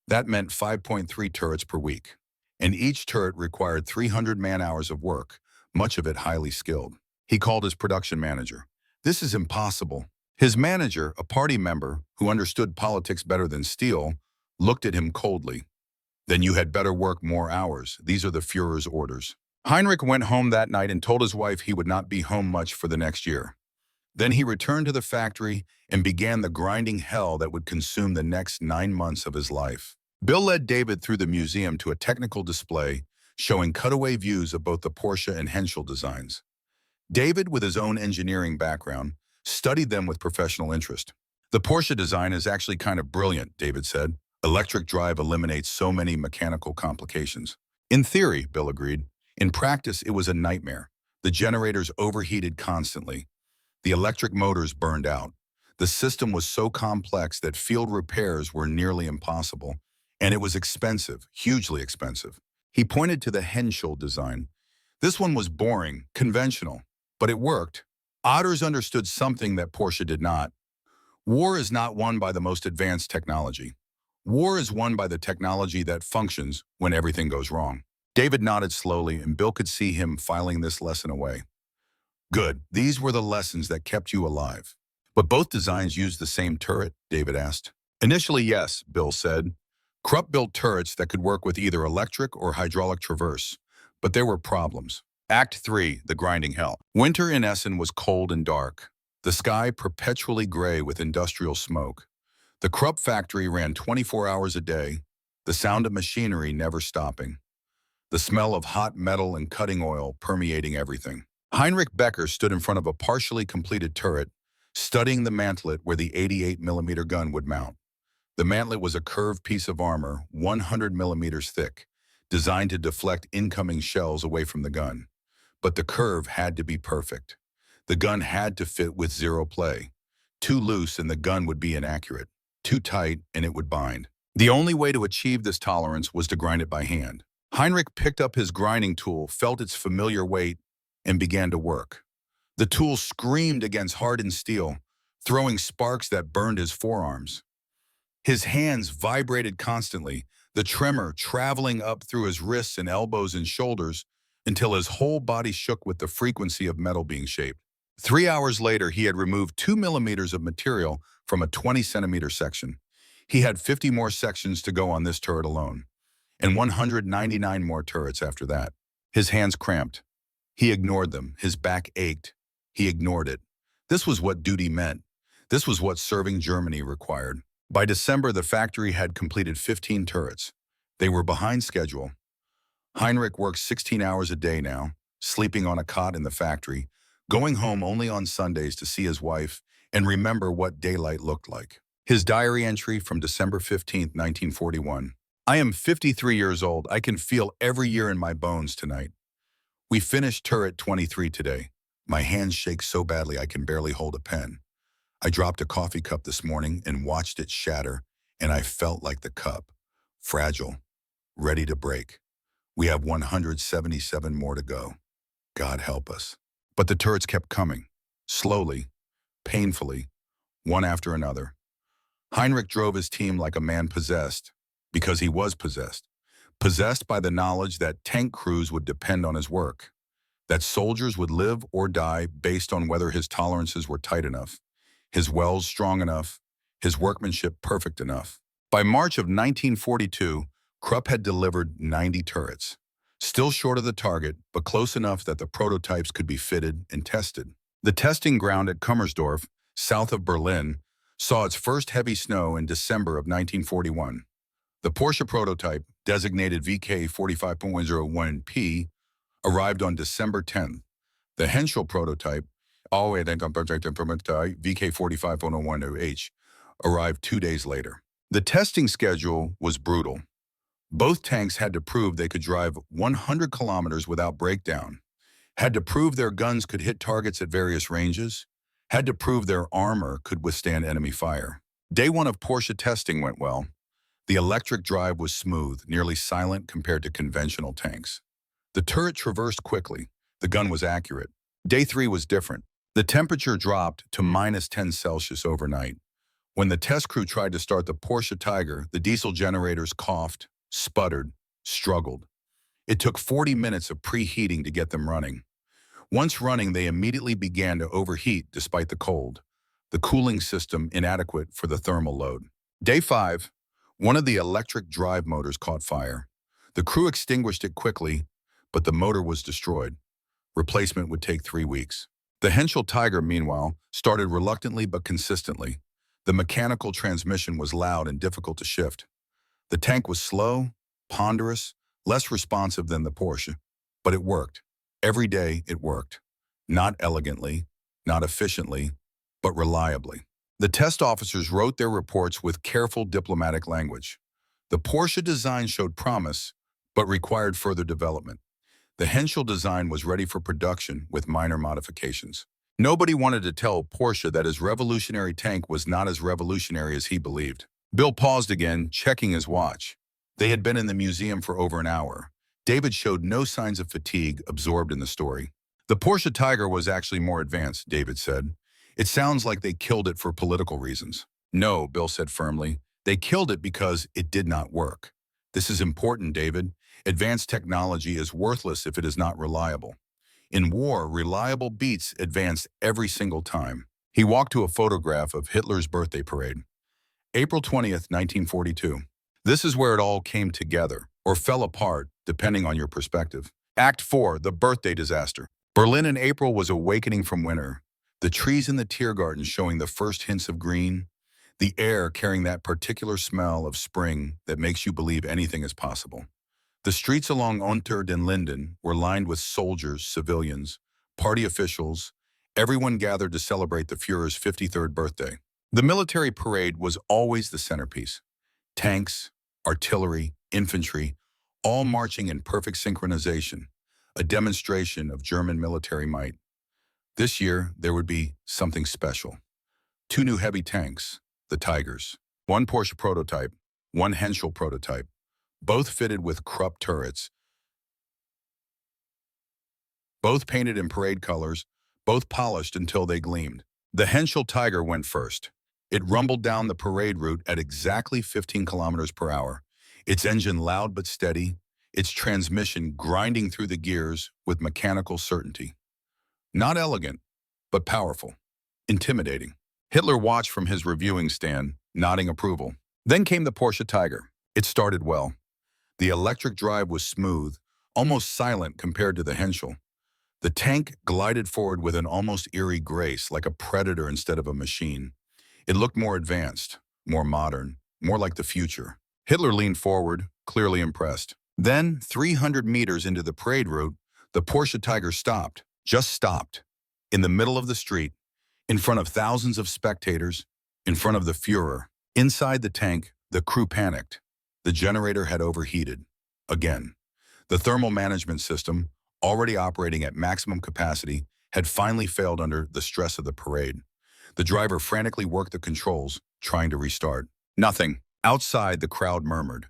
That meant 5.3 turrets per week. And each turret required 300 man-hours of work, much of it highly skilled. He called his production manager. This is impossible. His manager, a party member who understood politics better than steel, looked at him coldly. Then you had better work more hours. These are the Führer's orders. Heinrich went home that night and told his wife he would not be home much for the next year. Then he returned to the factory and began the grinding hell that would consume the next 9 months of his life. Bill led David through the museum to a technical display showing cutaway views of both the Porsche and Henschel designs. David, with his own engineering background, studied them with professional interest. The Porsche design is actually kind of brilliant, David said. Electric drive eliminates so many mechanical complications. In theory, Bill agreed. In practice, it was a nightmare. The generators overheated constantly. The electric motors burned out. The system was so complex that field repairs were nearly impossible, and it was expensive, hugely expensive. He pointed to the Henschel design. This one was boring, conventional, but it worked. Otters understood something that Porsche did not. War is not won by the most advanced technology. War is won by the technology that functions when everything goes wrong. David nodded slowly, and Bill could see him filing this lesson away. Good. These were the lessons that kept you alive. But both designs used the same turret, David asked. Initially, yes, Bill said. Krupp built turrets that could work with either electric or hydraulic traverse, but there were problems. Act 3, the grinding hell. Winter in Essen was cold and dark. The sky perpetually gray with industrial smoke. The Krupp factory ran 24 hours a day, the sound of machinery never stopping. The smell of hot metal and cutting oil permeating everything. Heinrich Becker stood in front of a partially completed turret, studying the mantlet where the 88mm gun would mount. The mantlet was a curved piece of armor, 100 millimeters thick, designed to deflect incoming shells away from the gun. But the curve had to be perfect. The gun had to fit with zero play. Too loose and the gun would be inaccurate. Too tight and it would bind. The only way to achieve this tolerance was to grind it by hand. Heinrich picked up his grinding tool, felt its familiar weight, and began to work. The tool screamed against hardened steel, throwing sparks that burned his forearms. His hands vibrated constantly, the tremor traveling up through his wrists and elbows and shoulders until his whole body shook with the frequency of metal being shaped. 3 hours later, he had removed 2 millimeters of material from a 20-centimeter section. He had 50 more sections to go on this turret alone, and 199 more turrets after that. His hands cramped. He ignored them. His back ached. He ignored it. This was what duty meant. This was what serving Germany required. By December, the factory had completed 15 turrets. They were behind schedule. Heinrich works 16 hours a day now, sleeping on a cot in the factory, going home only on Sundays to see his wife and remember what daylight looked like. His diary entry from December 15th, 1941. I am 53 years old. I can feel every year in my bones tonight. We finished turret 23 today. My hands shake so badly I can barely hold a pen. I dropped a coffee cup this morning and watched it shatter, and I felt like the cup, fragile, ready to break. We have 177 more to go. God help us. But the turrets kept coming, slowly, painfully, one after another. Heinrich drove his team like a man possessed, because he was possessed by the knowledge that tank crews would depend on his work, that soldiers would live or die based on whether his tolerances were tight enough, his wells strong enough, his workmanship perfect enough. By March of 1942, Krupp had delivered 90 turrets, still short of the target, but close enough that the prototypes could be fitted and tested. The testing ground at Kummersdorf, south of Berlin, saw its first heavy snow in December of 1941. The Porsche prototype, designated VK45.01P, arrived on December 10th. The Henschel prototype, VK45.01H, arrived 2 days later. The testing schedule was brutal. Both tanks had to prove they could drive 100 kilometers without breakdown, had to prove their guns could hit targets at various ranges, had to prove their armor could withstand enemy fire. Day one of Porsche testing went well. The electric drive was smooth, nearly silent compared to conventional tanks. The turret traversed quickly. The gun was accurate. Day three was different. The temperature dropped to -10 Celsius overnight. When the test crew tried to start the Porsche Tiger, the diesel generators coughed, sputtered, struggled. It took 40 minutes of preheating to get them running. Once running, they immediately began to overheat despite the cold, the cooling system inadequate for the thermal load. Day 5, one of the electric drive motors caught fire. The crew extinguished it quickly, but the motor was destroyed. Replacement would take 3 weeks. The Henschel Tiger, meanwhile, started reluctantly but consistently. The mechanical transmission was loud and difficult to shift. The tank was slow, ponderous, less responsive than the Porsche, but it worked. Every day it worked. Not elegantly, not efficiently, but reliably. The test officers wrote their reports with careful diplomatic language. The Porsche design showed promise, but required further development. The Henschel design was ready for production with minor modifications. Nobody wanted to tell Porsche that his revolutionary tank was not as revolutionary as he believed. Bill paused again, checking his watch. They had been in the museum for over an hour. David showed no signs of fatigue, absorbed in the story. The Porsche Tiger was actually more advanced, David said. It sounds like they killed it for political reasons. No, Bill said firmly. They killed it because it did not work. This is important, David. Advanced technology is worthless if it is not reliable. In war, reliable beats advance every single time. He walked to a photograph of Hitler's birthday parade. April 20th, 1942. This is where it all came together, or fell apart, depending on your perspective. Act 4, the birthday disaster. Berlin in April was awakening from winter. The trees in the Tiergarten showing the first hints of green. The air carrying that particular smell of spring that makes you believe anything is possible. The streets along Unter den Linden were lined with soldiers, civilians, party officials, everyone gathered to celebrate the Führer's 53rd birthday. The military parade was always the centerpiece. Tanks, artillery, infantry, all marching in perfect synchronization, a demonstration of German military might. This year, there would be something special. 2 new heavy tanks, the Tigers, 1 Porsche prototype, 1 Henschel prototype, both fitted with Krupp turrets, both painted in parade colors, both polished until they gleamed. The Henschel Tiger went first. It rumbled down the parade route at exactly 15 kilometers per hour, its engine loud but steady, its transmission grinding through the gears with mechanical certainty. Not elegant, but powerful, intimidating. Hitler watched from his reviewing stand, nodding approval. Then came the Porsche Tiger. It started well. The electric drive was smooth, almost silent compared to the Henschel. The tank glided forward with an almost eerie grace, like a predator instead of a machine. It looked more advanced, more modern, more like the future. Hitler leaned forward, clearly impressed. Then, 300 meters into the parade route, the Porsche Tiger stopped, just stopped, in the middle of the street, in front of thousands of spectators, in front of the Führer. Inside the tank, the crew panicked. The generator had overheated. Again. The thermal management system, already operating at maximum capacity, had finally failed under the stress of the parade. The driver frantically worked the controls, trying to restart. Nothing. Outside, the crowd murmured.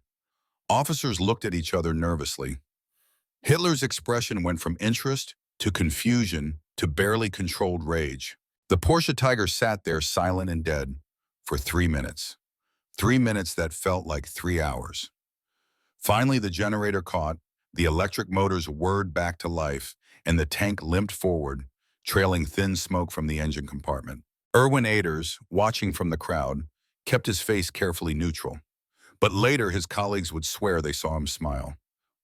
Officers looked at each other nervously. Hitler's expression went from interest to confusion to barely controlled rage. The Porsche Tiger sat there silent and dead for 3 minutes. 3 minutes that felt like 3 hours. Finally, the generator caught, the electric motors whirred back to life, and the tank limped forward, trailing thin smoke from the engine compartment. Erwin Aders, watching from the crowd, kept his face carefully neutral. But later, his colleagues would swear they saw him smile.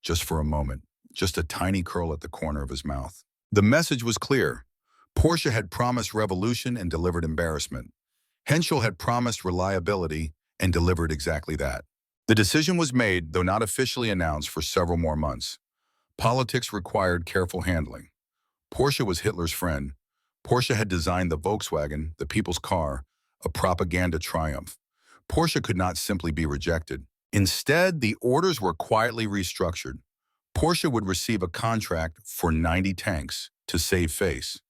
Just for a moment, just a tiny curl at the corner of his mouth. The message was clear. Porsche had promised revolution and delivered embarrassment. Henschel had promised reliability and delivered exactly that. The decision was made, though not officially announced, for several more months. Politics required careful handling. Porsche was Hitler's friend. Porsche had designed the Volkswagen, the people's car, a propaganda triumph. Porsche could not simply be rejected. Instead, the orders were quietly restructured. Porsche would receive a contract for 90 tanks to save face.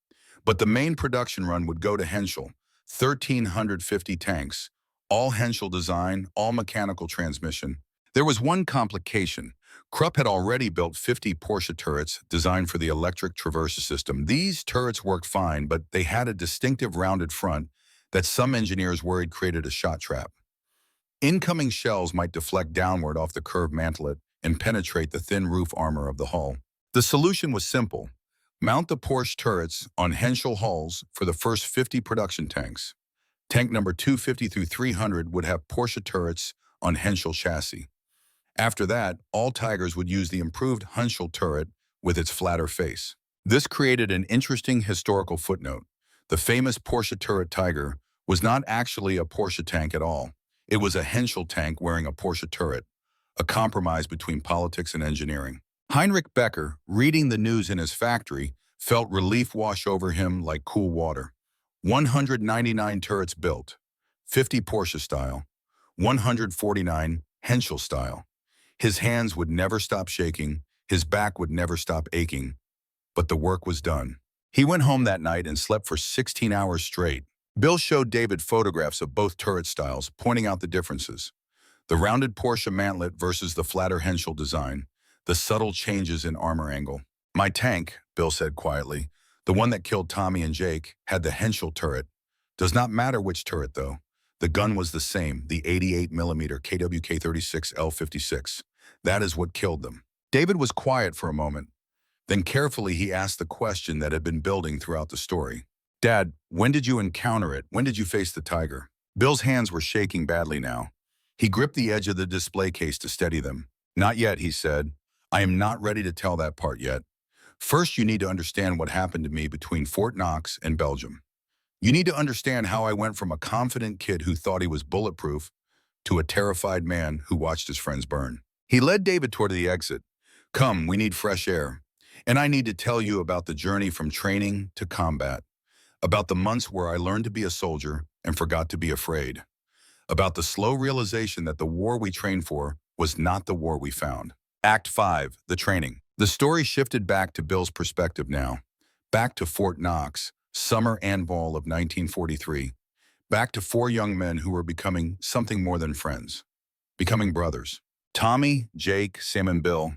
But the main production run would go to Henschel, 1,350 tanks, all Henschel design, all mechanical transmission. There was one complication. Krupp had already built 50 Porsche turrets designed for the electric traverse system. These turrets worked fine, but they had a distinctive rounded front that some engineers worried created a shot trap. Incoming shells might deflect downward off the curved mantelet and penetrate the thin roof armor of the hull. The solution was simple. Mount the Porsche turrets on Henschel hulls for the first 50 production tanks. Tank number 250 through 300 would have Porsche turrets on Henschel chassis. After that, all Tigers would use the improved Henschel turret with its flatter face. This created an interesting historical footnote. The famous Porsche turret Tiger was not actually a Porsche tank at all. It was a Henschel tank wearing a Porsche turret, a compromise between politics and engineering. Heinrich Becker, reading the news in his factory, felt relief wash over him like cool water. 199 turrets built, 50 Porsche style, 149 Henschel style. His hands would never stop shaking, his back would never stop aching, but the work was done. He went home that night and slept for 16 hours straight. Bill showed David photographs of both turret styles, pointing out the differences. The rounded Porsche mantlet versus the flatter Henschel design, the subtle changes in armor angle. My tank, Bill said quietly, the one that killed Tommy and Jake, had the Henschel turret. Does not matter which turret, though. The gun was the same, the 88mm KWK-36L56. That is what killed them. David was quiet for a moment. Then carefully he asked the question that had been building throughout the story. Dad, when did you encounter it? When did you face the Tiger? Bill's hands were shaking badly now. He gripped the edge of the display case to steady them. Not yet, he said. I am not ready to tell that part yet. First, you need to understand what happened to me between Fort Knox and Belgium. You need to understand how I went from a confident kid who thought he was bulletproof to a terrified man who watched his friends burn. He led David toward the exit. Come, we need fresh air. And I need to tell you about the journey from training to combat. About the months where I learned to be a soldier and forgot to be afraid. About the slow realization that the war we trained for was not the war we found. Act 5, the training. The story shifted back to Bill's perspective now. Back to Fort Knox, summer and fall of 1943. Back to 4 young men who were becoming something more than friends. Becoming brothers. Tommy, Jake, Sam, and Bill.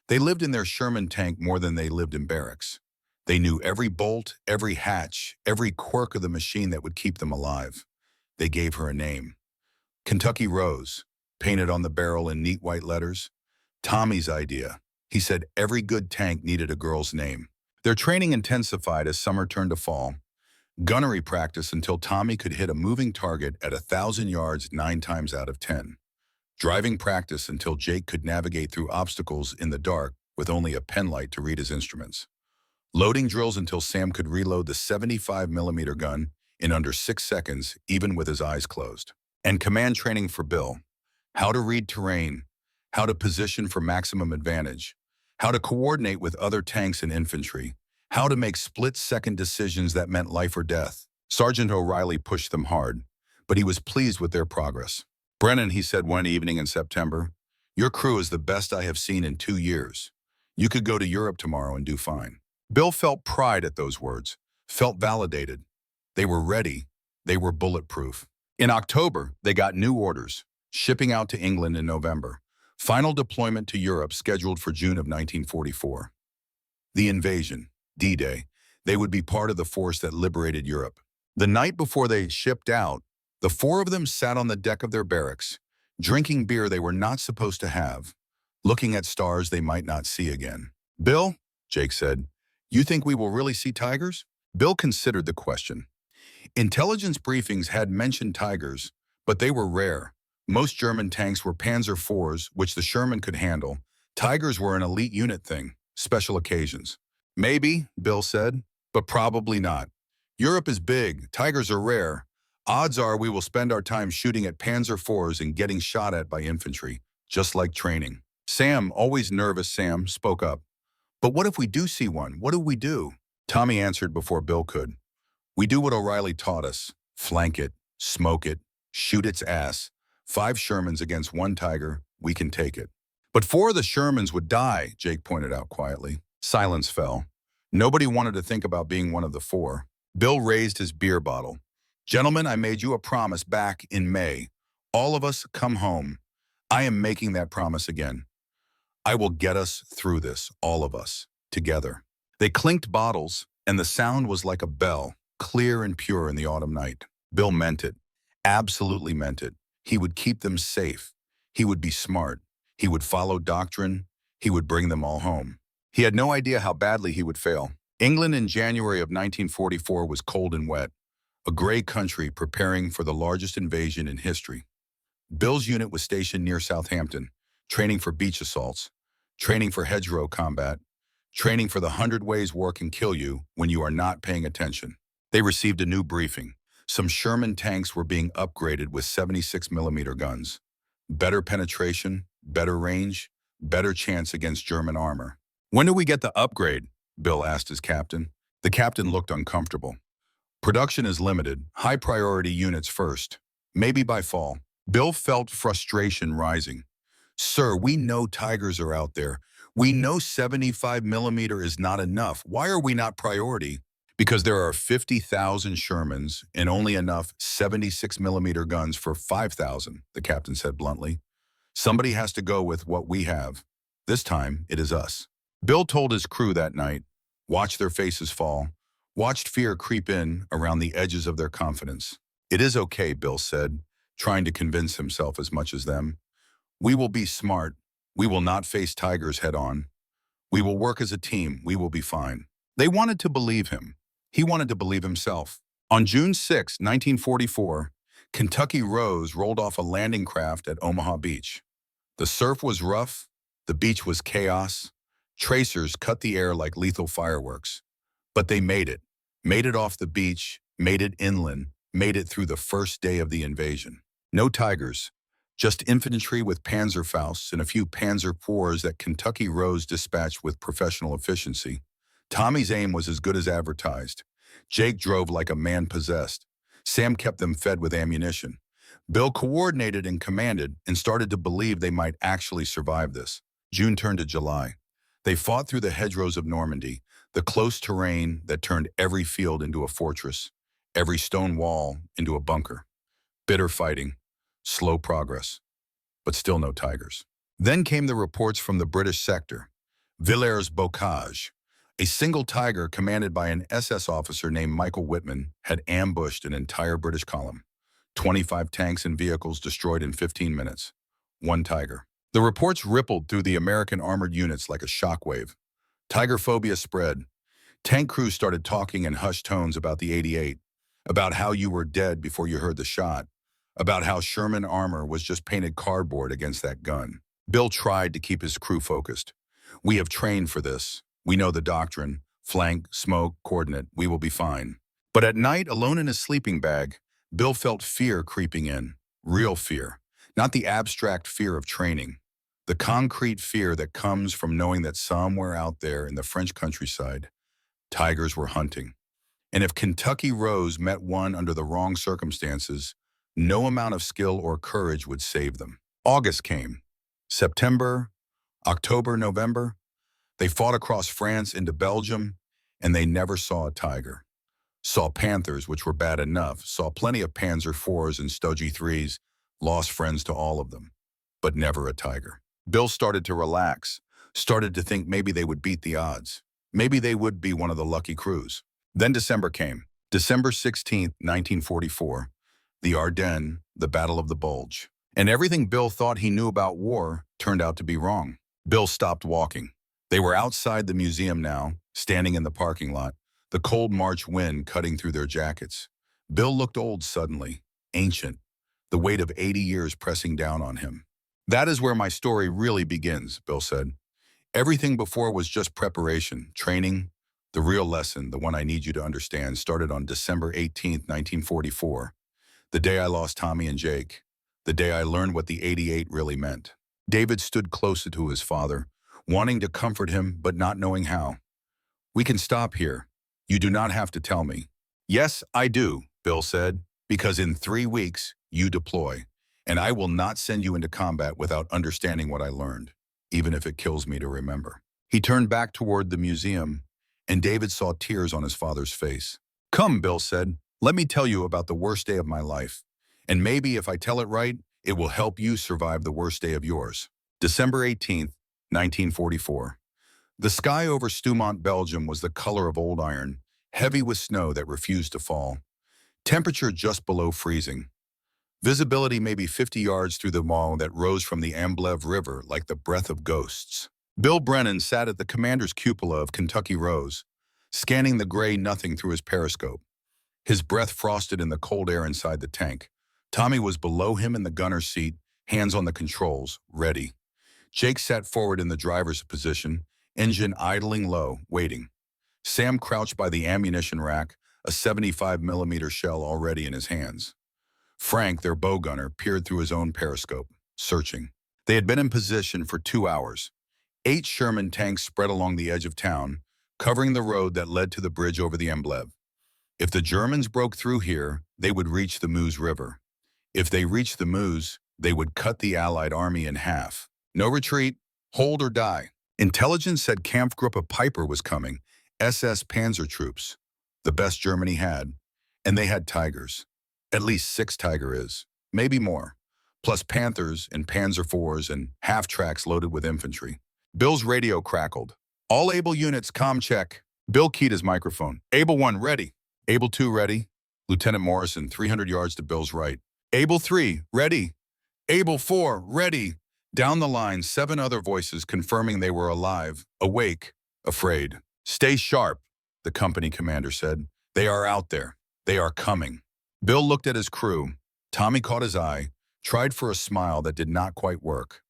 They lived in their Sherman tank more than they lived in barracks. They knew every bolt, every hatch, every quirk of the machine that would keep them alive. They gave her a name. Kentucky Rose, painted on the barrel in neat white letters. Tommy's idea. He said every good tank needed a girl's name. Their training intensified as summer turned to fall. Gunnery practice until Tommy could hit a moving target at 1,000 yards 9 times out of 10. Driving practice until Jake could navigate through obstacles in the dark with only a penlight to read his instruments. Loading drills until Sam could reload the 75mm gun in under 6 seconds, even with his eyes closed. And command training for Bill. How to read terrain, how to position for maximum advantage, how to coordinate with other tanks and infantry, how to make split-second decisions that meant life or death. Sergeant O'Reilly pushed them hard, but he was pleased with their progress. "Brennan," he said one evening in September, "your crew is the best I have seen in 2 years. You could go to Europe tomorrow and do fine." Bill felt pride at those words, felt validated. They were ready. They were bulletproof. In October, they got new orders, shipping out to England in November. Final deployment to Europe scheduled for June of 1944. The invasion, D-Day, they would be part of the force that liberated Europe. The night before they shipped out, the four of them sat on the deck of their barracks, drinking beer they were not supposed to have, looking at stars they might not see again. "Bill," Jake said, "you think we will really see tigers?" Bill considered the question. Intelligence briefings had mentioned tigers, but they were rare. Most German tanks were Panzer IVs, which the Sherman could handle. Tigers were an elite unit thing, special occasions. "Maybe," Bill said, "but probably not. Europe is big, tigers are rare. Odds are we will spend our time shooting at Panzer IVs and getting shot at by infantry, just like training." Sam, always nervous Sam, spoke up. "But what if we do see one? What do we do?" Tommy answered before Bill could. "We do what O'Reilly taught us. Flank it, smoke it, shoot its ass. 5 Shermans against 1 Tiger, we can take it." "But 4 of the Shermans would die," Jake pointed out quietly. Silence fell. Nobody wanted to think about being one of the 4. Bill raised his beer bottle. "Gentlemen, I made you a promise back in May. All of us come home. I am making that promise again. I will get us through this, all of us, together." They clinked bottles, and the sound was like a bell, clear and pure in the autumn night. Bill meant it, absolutely meant it. He would keep them safe. He would be smart. He would follow doctrine. He would bring them all home. He had no idea how badly he would fail. England in January of 1944 was cold and wet, a gray country preparing for the largest invasion in history. Bill's unit was stationed near Southampton, training for beach assaults, training for hedgerow combat, training for the 100 ways war can kill you when you are not paying attention. They received a new briefing. Some Sherman tanks were being upgraded with 76mm guns. Better penetration, better range, better chance against German armor. "When do we get the upgrade?" Bill asked his captain. The captain looked uncomfortable. "Production is limited. High priority units first. Maybe by fall." Bill felt frustration rising. "Sir, we know tigers are out there. We know 75mm is not enough. Why are we not priority?" "Because there are 50,000 Shermans and only enough 76mm guns for 5,000, the captain said bluntly. "Somebody has to go with what we have. This time, it is us." Bill told his crew that night, watched their faces fall, watched fear creep in around the edges of their confidence. "It is okay," Bill said, trying to convince himself as much as them. "We will be smart. We will not face tigers head-on. We will work as a team. We will be fine." They wanted to believe him. He wanted to believe himself. On June 6, 1944, Kentucky Rose rolled off a landing craft at Omaha Beach. The surf was rough. The beach was chaos. Tracers cut the air like lethal fireworks. But they made it off the beach, made it inland, made it through the first day of the invasion. No tigers, just infantry with Panzerfausts and a few Panzer IVs that Kentucky Rose dispatched with professional efficiency. Tommy's aim was as good as advertised. Jake drove like a man possessed. Sam kept them fed with ammunition. Bill coordinated and commanded and started to believe they might actually survive this. June turned to July. They fought through the hedgerows of Normandy, the close terrain that turned every field into a fortress, every stone wall into a bunker. Bitter fighting, slow progress, but still no tigers. Then came the reports from the British sector. Villers-Bocage, a single tiger commanded by an SS officer named Michael Whitman, had ambushed an entire British column. 25 tanks and vehicles destroyed in 15 minutes. 1 tiger. The reports rippled through the American armored units like a shockwave. Tiger phobia spread. Tank crews started talking in hushed tones about the 88, about how you were dead before you heard the shot, about how Sherman armor was just painted cardboard against that gun. Bill tried to keep his crew focused. "We have trained for this. We know the doctrine. Flank, smoke, coordinate. We will be fine." But at night, alone in his sleeping bag, Bill felt fear creeping in. Real fear. Not the abstract fear of training. The concrete fear that comes from knowing that somewhere out there in the French countryside, tigers were hunting. And if Kentucky Rose met one under the wrong circumstances, no amount of skill or courage would save them. August came. September, October, November. They fought across France into Belgium, and they never saw a tiger. Saw panthers, which were bad enough, saw plenty of Panzer IVs and Stodgy 3s, lost friends to all of them, but never a tiger. Bill started to relax, started to think maybe they would beat the odds. Maybe they would be one of the lucky crews. Then December came. December 16th, 1944. The Ardennes, the Battle of the Bulge. And everything Bill thought he knew about war turned out to be wrong. Bill stopped walking. They were outside the museum now, standing in the parking lot, the cold March wind cutting through their jackets. Bill looked old suddenly, ancient, the weight of 80 years pressing down on him. "That is where my story really begins," Bill said. "Everything before was just preparation, training. The real lesson, the one I need you to understand, started on December 18th, 1944, the day I lost Tommy and Jake, the day I learned what the 88 really meant." David stood closer to his father, wanting to comfort him but not knowing how. "We can stop here. You do not have to tell me." "Yes, I do," Bill said, "because in 3 weeks, you deploy, and I will not send you into combat without understanding what I learned, even if it kills me to remember." He turned back toward the museum, and David saw tears on his father's face. "Come," Bill said, "let me tell you about the worst day of my life, and maybe if I tell it right, it will help you survive the worst day of yours." December 18th, 1944. The sky over Stoumont, Belgium was the color of old iron, heavy with snow that refused to fall. Temperature just below freezing. Visibility maybe 50 yards through the mall that rose from the Amblève River like the breath of ghosts. Bill Brennan sat at the commander's cupola of Kentucky Rose, scanning the gray nothing through his periscope. His breath frosted in the cold air inside the tank. Tommy was below him in the gunner's seat, hands on the controls, ready. Jake sat forward in the driver's position, engine idling low, waiting. Sam crouched by the ammunition rack, a 75mm shell already in his hands. Frank, their bow gunner, peered through his own periscope, searching. They had been in position for 2 hours. 8 Sherman tanks spread along the edge of town, covering the road that led to the bridge over the Amblève. If the Germans broke through here, they would reach the Meuse River. If they reached the Meuse, they would cut the Allied army in half. No retreat, hold or die. Intelligence said Kampfgruppe Piper was coming, SS Panzer troops, the best Germany had, and they had Tigers. At least 6 Tiger is, maybe more, plus Panthers and Panzer IVs and half-tracks loaded with infantry. Bill's radio crackled. "All Able units, comm check." Bill keyed his microphone. "Able 1, ready." "Able 2, ready." Lieutenant Morrison, 300 yards to Bill's right. "Able 3, ready." "Able 4, ready." Down the line, 7 other voices confirming they were alive, awake, afraid. "Stay sharp," the company commander said. "They are out there. They are coming." Bill looked at his crew. Tommy caught his eye, tried for a smile that did not quite work.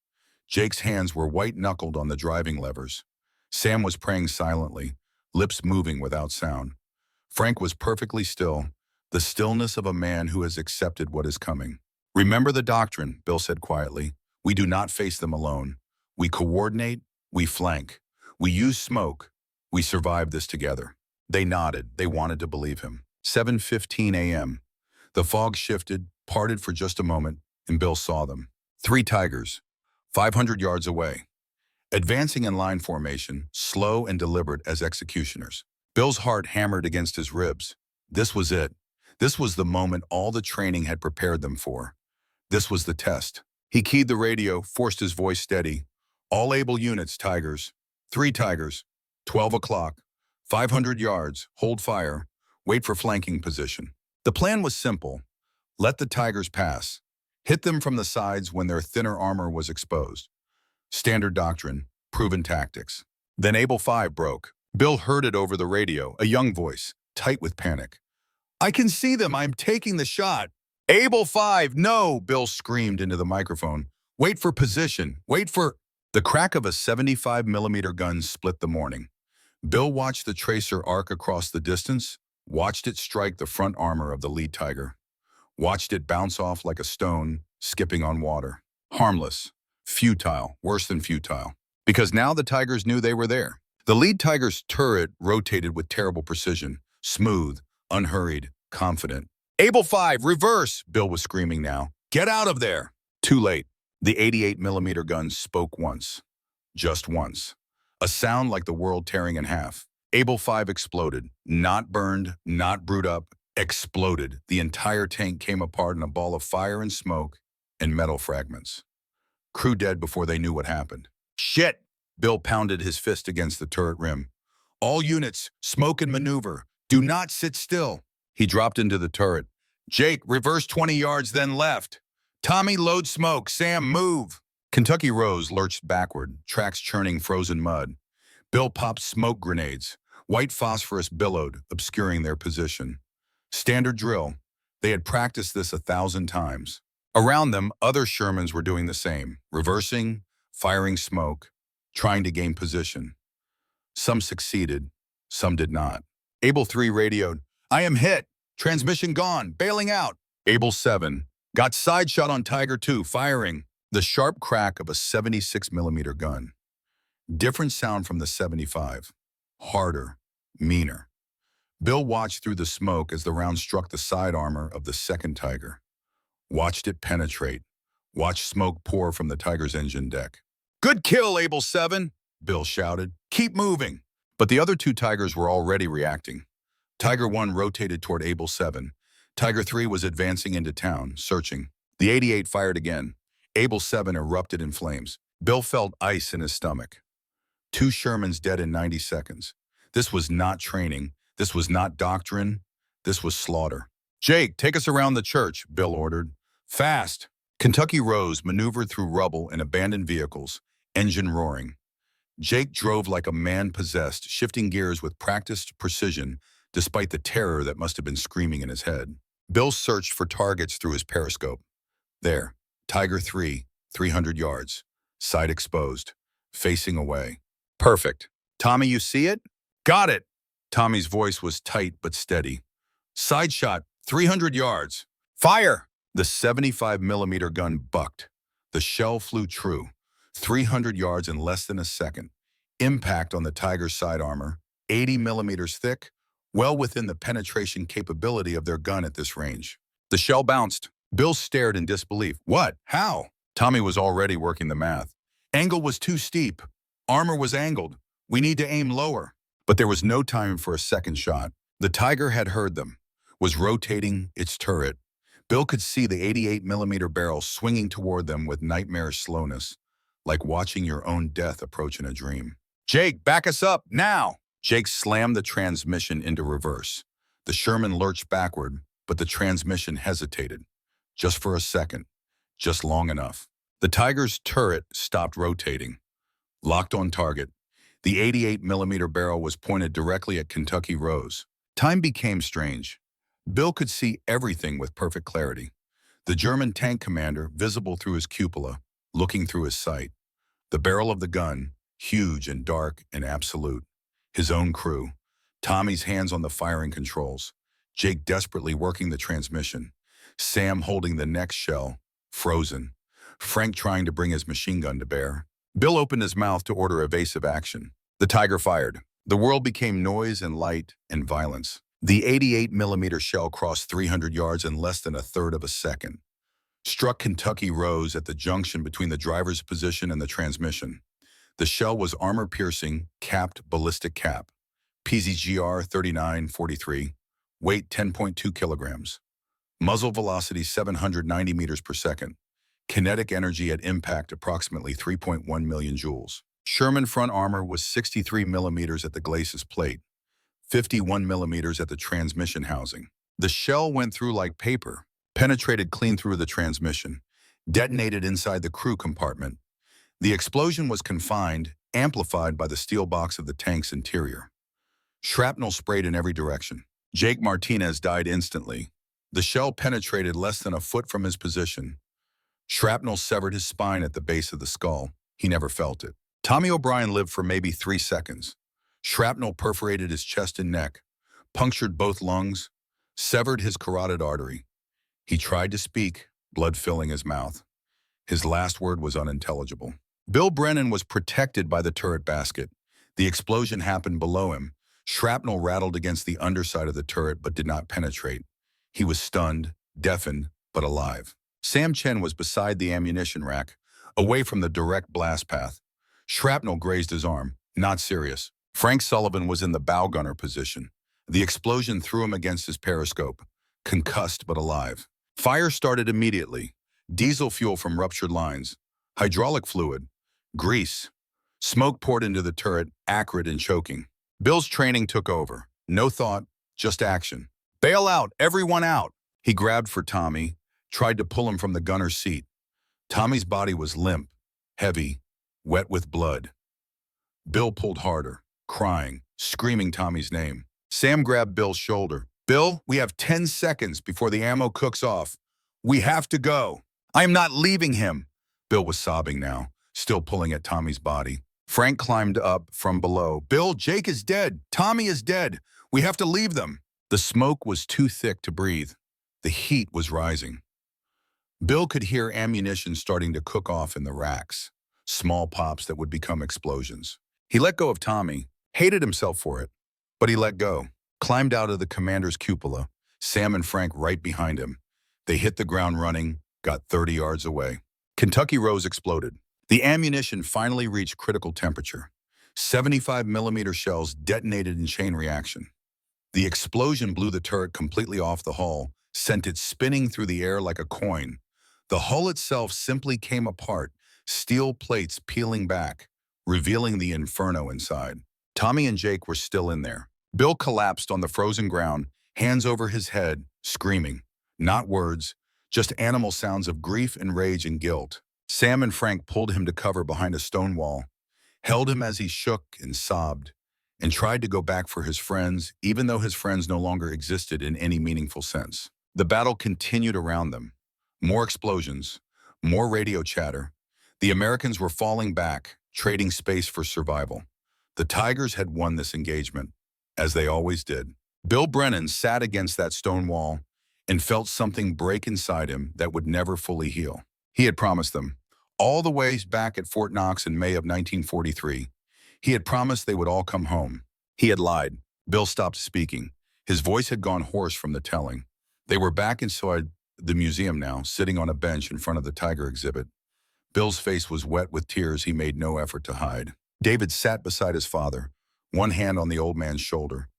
Jake's hands were white-knuckled on the driving levers. Sam was praying silently, lips moving without sound. Frank was perfectly still, the stillness of a man who has accepted what is coming. "Remember the doctrine," Bill said quietly. "We do not face them alone. We coordinate, we flank. We use smoke. We survive this together." They nodded. They wanted to believe him. 7:15 a.m. The fog shifted, parted for just a moment, and Bill saw them. 3 Tigers, 500 yards away, advancing in line formation, slow and deliberate as executioners. Bill's heart hammered against his ribs. This was it. This was the moment all the training had prepared them for. This was the test. He keyed the radio, forced his voice steady. "All Able units, Tigers. 3 Tigers. 12 o'clock. 500 yards. Hold fire. Wait for flanking position." The plan was simple. Let the Tigers pass. Hit them from the sides when their thinner armor was exposed. Standard doctrine, proven tactics. Then Able 5 broke. Bill heard it over the radio, a young voice, tight with panic. "I can see them. I'm taking the shot." "Able 5, no!" Bill screamed into the microphone. "Wait for position. Wait for—" The crack of a 75mm gun split the morning. Bill watched the tracer arc across the distance, watched it strike the front armor of the lead Tiger, watched it bounce off like a stone, skipping on water. Harmless. Futile, worse than futile. Because now the Tigers knew they were there. The lead Tiger's turret rotated with terrible precision, smooth, unhurried, confident. Able 5, reverse, Bill was screaming now. Get out of there! Too late. The 88mm gun spoke once. Just once. A sound like the world tearing in half. Able 5 exploded. Not burned, not brewed up. Exploded. The entire tank came apart in a ball of fire and smoke and metal fragments. Crew dead before they knew what happened. Shit! Bill pounded his fist against the turret rim. All units, smoke and maneuver. Do not sit still. He dropped into the turret. Jake, reverse 20 yards, then left. Tommy, load smoke. Sam, move. Kentucky Rose lurched backward, tracks churning frozen mud. Bill popped smoke grenades. White phosphorus billowed, obscuring their position. Standard drill. They had practiced this 1,000 times. Around them, other Shermans were doing the same, reversing, firing smoke, trying to gain position. Some succeeded, some did not. Able 3 radioed, I am hit, transmission gone, bailing out. Able 7, got side shot on Tiger 2, firing. The sharp crack of a 76mm gun. Different sound from the 75. Harder, meaner. Bill watched through the smoke as the round struck the side armor of the second Tiger. Watched it penetrate. Watched smoke pour from the Tiger's engine deck. Good kill, Able 7, Bill shouted. Keep moving. But the other 2 Tigers were already reacting. Tiger 1 rotated toward Able 7. Tiger 3 was advancing into town, searching. The 88 fired again. Able 7 erupted in flames. Bill felt ice in his stomach. 2 Shermans dead in 90 seconds. This was not training. This was not doctrine. This was slaughter. Jake, take us around the church, Bill ordered. Fast. Kentucky Rose maneuvered through rubble and abandoned vehicles, engine roaring. Jake drove like a man possessed, shifting gears with practiced precision, despite the terror that must have been screaming in his head. Bill searched for targets through his periscope. There, Tiger 3, 300 yards, side exposed, facing away. Perfect. Tommy, you see it? Got it. Tommy's voice was tight but steady. Side shot, 300 yards. Fire! The 75mm gun bucked. The shell flew true, 300 yards in less than a second. Impact on the Tiger's side armor, 80mm thick, well within the penetration capability of their gun at this range. The shell bounced. Bill stared in disbelief. What? How? Tommy was already working the math. Angle was too steep. Armor was angled. We need to aim lower. But there was no time for a second shot. The Tiger had heard them, was rotating its turret. Bill could see the 88mm barrel swinging toward them with nightmarish slowness, like watching your own death approach in a dream. Jake, back us up, now! Jake slammed the transmission into reverse. The Sherman lurched backward, but the transmission hesitated. Just for a second. Just long enough. The Tiger's turret stopped rotating. Locked on target. The 88mm barrel was pointed directly at Kentucky Rose. Time became strange. Bill could see everything with perfect clarity. The German tank commander, visible through his cupola, looking through his sight. The barrel of the gun, huge and dark and absolute. His own crew. Tommy's hands on the firing controls. Jake desperately working the transmission. Sam holding the next shell, frozen. Frank trying to bring his machine gun to bear. Bill opened his mouth to order evasive action. The Tiger fired. The world became noise and light and violence. The 88mm shell crossed 300 yards in less than a third of a second. Struck Kentucky Rose at the junction between the driver's position and the transmission. The shell was armor-piercing, capped ballistic cap. PZGR 3943, weight 10.2 kilograms. Muzzle velocity 790 meters per second. Kinetic energy at impact approximately 3.1 million joules. Sherman front armor was 63 millimeters at the glacis plate, 51 millimeters at the transmission housing. The shell went through like paper, penetrated clean through the transmission, detonated inside the crew compartment. The explosion was confined, amplified by the steel box of the tank's interior. Shrapnel sprayed in every direction. Jake Martinez died instantly. The shell penetrated less than a foot from his position. Shrapnel severed his spine at the base of the skull. He never felt it. Tommy O'Brien lived for maybe 3 seconds. Shrapnel perforated his chest and neck, punctured both lungs, severed his carotid artery. He tried to speak, blood filling his mouth. His last word was unintelligible. Bill Brennan was protected by the turret basket. The explosion happened below him. Shrapnel rattled against the underside of the turret but did not penetrate. He was stunned, deafened, but alive. Sam Chen was beside the ammunition rack, away from the direct blast path. Shrapnel grazed his arm, not serious. Frank Sullivan was in the bow gunner position. The explosion threw him against his periscope, concussed but alive. Fire started immediately. Diesel fuel from ruptured lines, hydraulic fluid, grease. Smoke poured into the turret, acrid and choking. Bill's training took over. No thought, just action. Bail out, everyone out. He grabbed for Tommy, tried to pull him from the gunner's seat. Tommy's body was limp, heavy, wet with blood. Bill pulled harder, crying, screaming Tommy's name. Sam grabbed Bill's shoulder. Bill, we have 10 seconds before the ammo cooks off. We have to go. I am not leaving him. Bill was sobbing now, still pulling at Tommy's body. Frank climbed up from below. Bill, Jake is dead. Tommy is dead. We have to leave them. The smoke was too thick to breathe. The heat was rising. Bill could hear ammunition starting to cook off in the racks, small pops that would become explosions. He let go of Tommy, hated himself for it, but he let go, climbed out of the commander's cupola, Sam and Frank right behind him. They hit the ground running, got 30 yards away. Kentucky Rose exploded. The ammunition finally reached critical temperature. 75mm shells detonated in chain reaction. The explosion blew the turret completely off the hull, sent it spinning through the air like a coin. The hull itself simply came apart, steel plates peeling back, revealing the inferno inside. Tommy and Jake were still in there. Bill collapsed on the frozen ground, hands over his head, screaming. Not words, just animal sounds of grief and rage and guilt. Sam and Frank pulled him to cover behind a stone wall, held him as he shook and sobbed, and tried to go back for his friends, even though his friends no longer existed in any meaningful sense. The battle continued around them. More explosions, more radio chatter. The Americans were falling back, trading space for survival. The Tigers had won this engagement, as they always did. Bill Brennan sat against that stone wall and felt something break inside him that would never fully heal. He had promised them, all the way back at Fort Knox in May of 1943. He had promised they would all come home. He had lied. Bill stopped speaking. His voice had gone hoarse from the telling. They were back inside the museum now, sitting on a bench in front of the tiger exhibit. Bill's face was wet with tears he made no effort to hide. David sat beside his father, one hand on the old man's shoulder.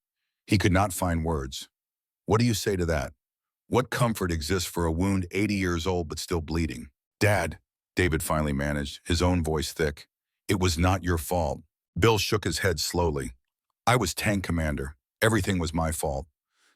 He could not find words. What do you say to that? What comfort exists for a wound 80 years old but still bleeding? Dad, David finally managed, his own voice thick. It was not your fault. Bill shook his head slowly. I was tank commander. Everything was my fault.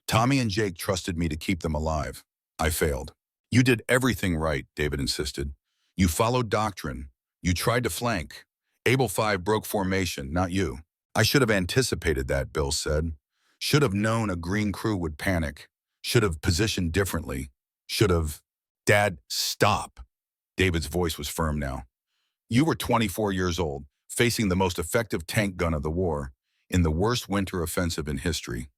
Tommy and Jake trusted me to keep them alive. I failed. You did everything right, David insisted. You followed doctrine. You tried to flank. Able 5 broke formation, not you. I should have anticipated that, Bill said. Should have known a green crew would panic. Should have positioned differently. Should have... Dad, stop. David's voice was firm now. You were 24 years old, facing the most effective tank gun of the war, in the worst winter offensive in history.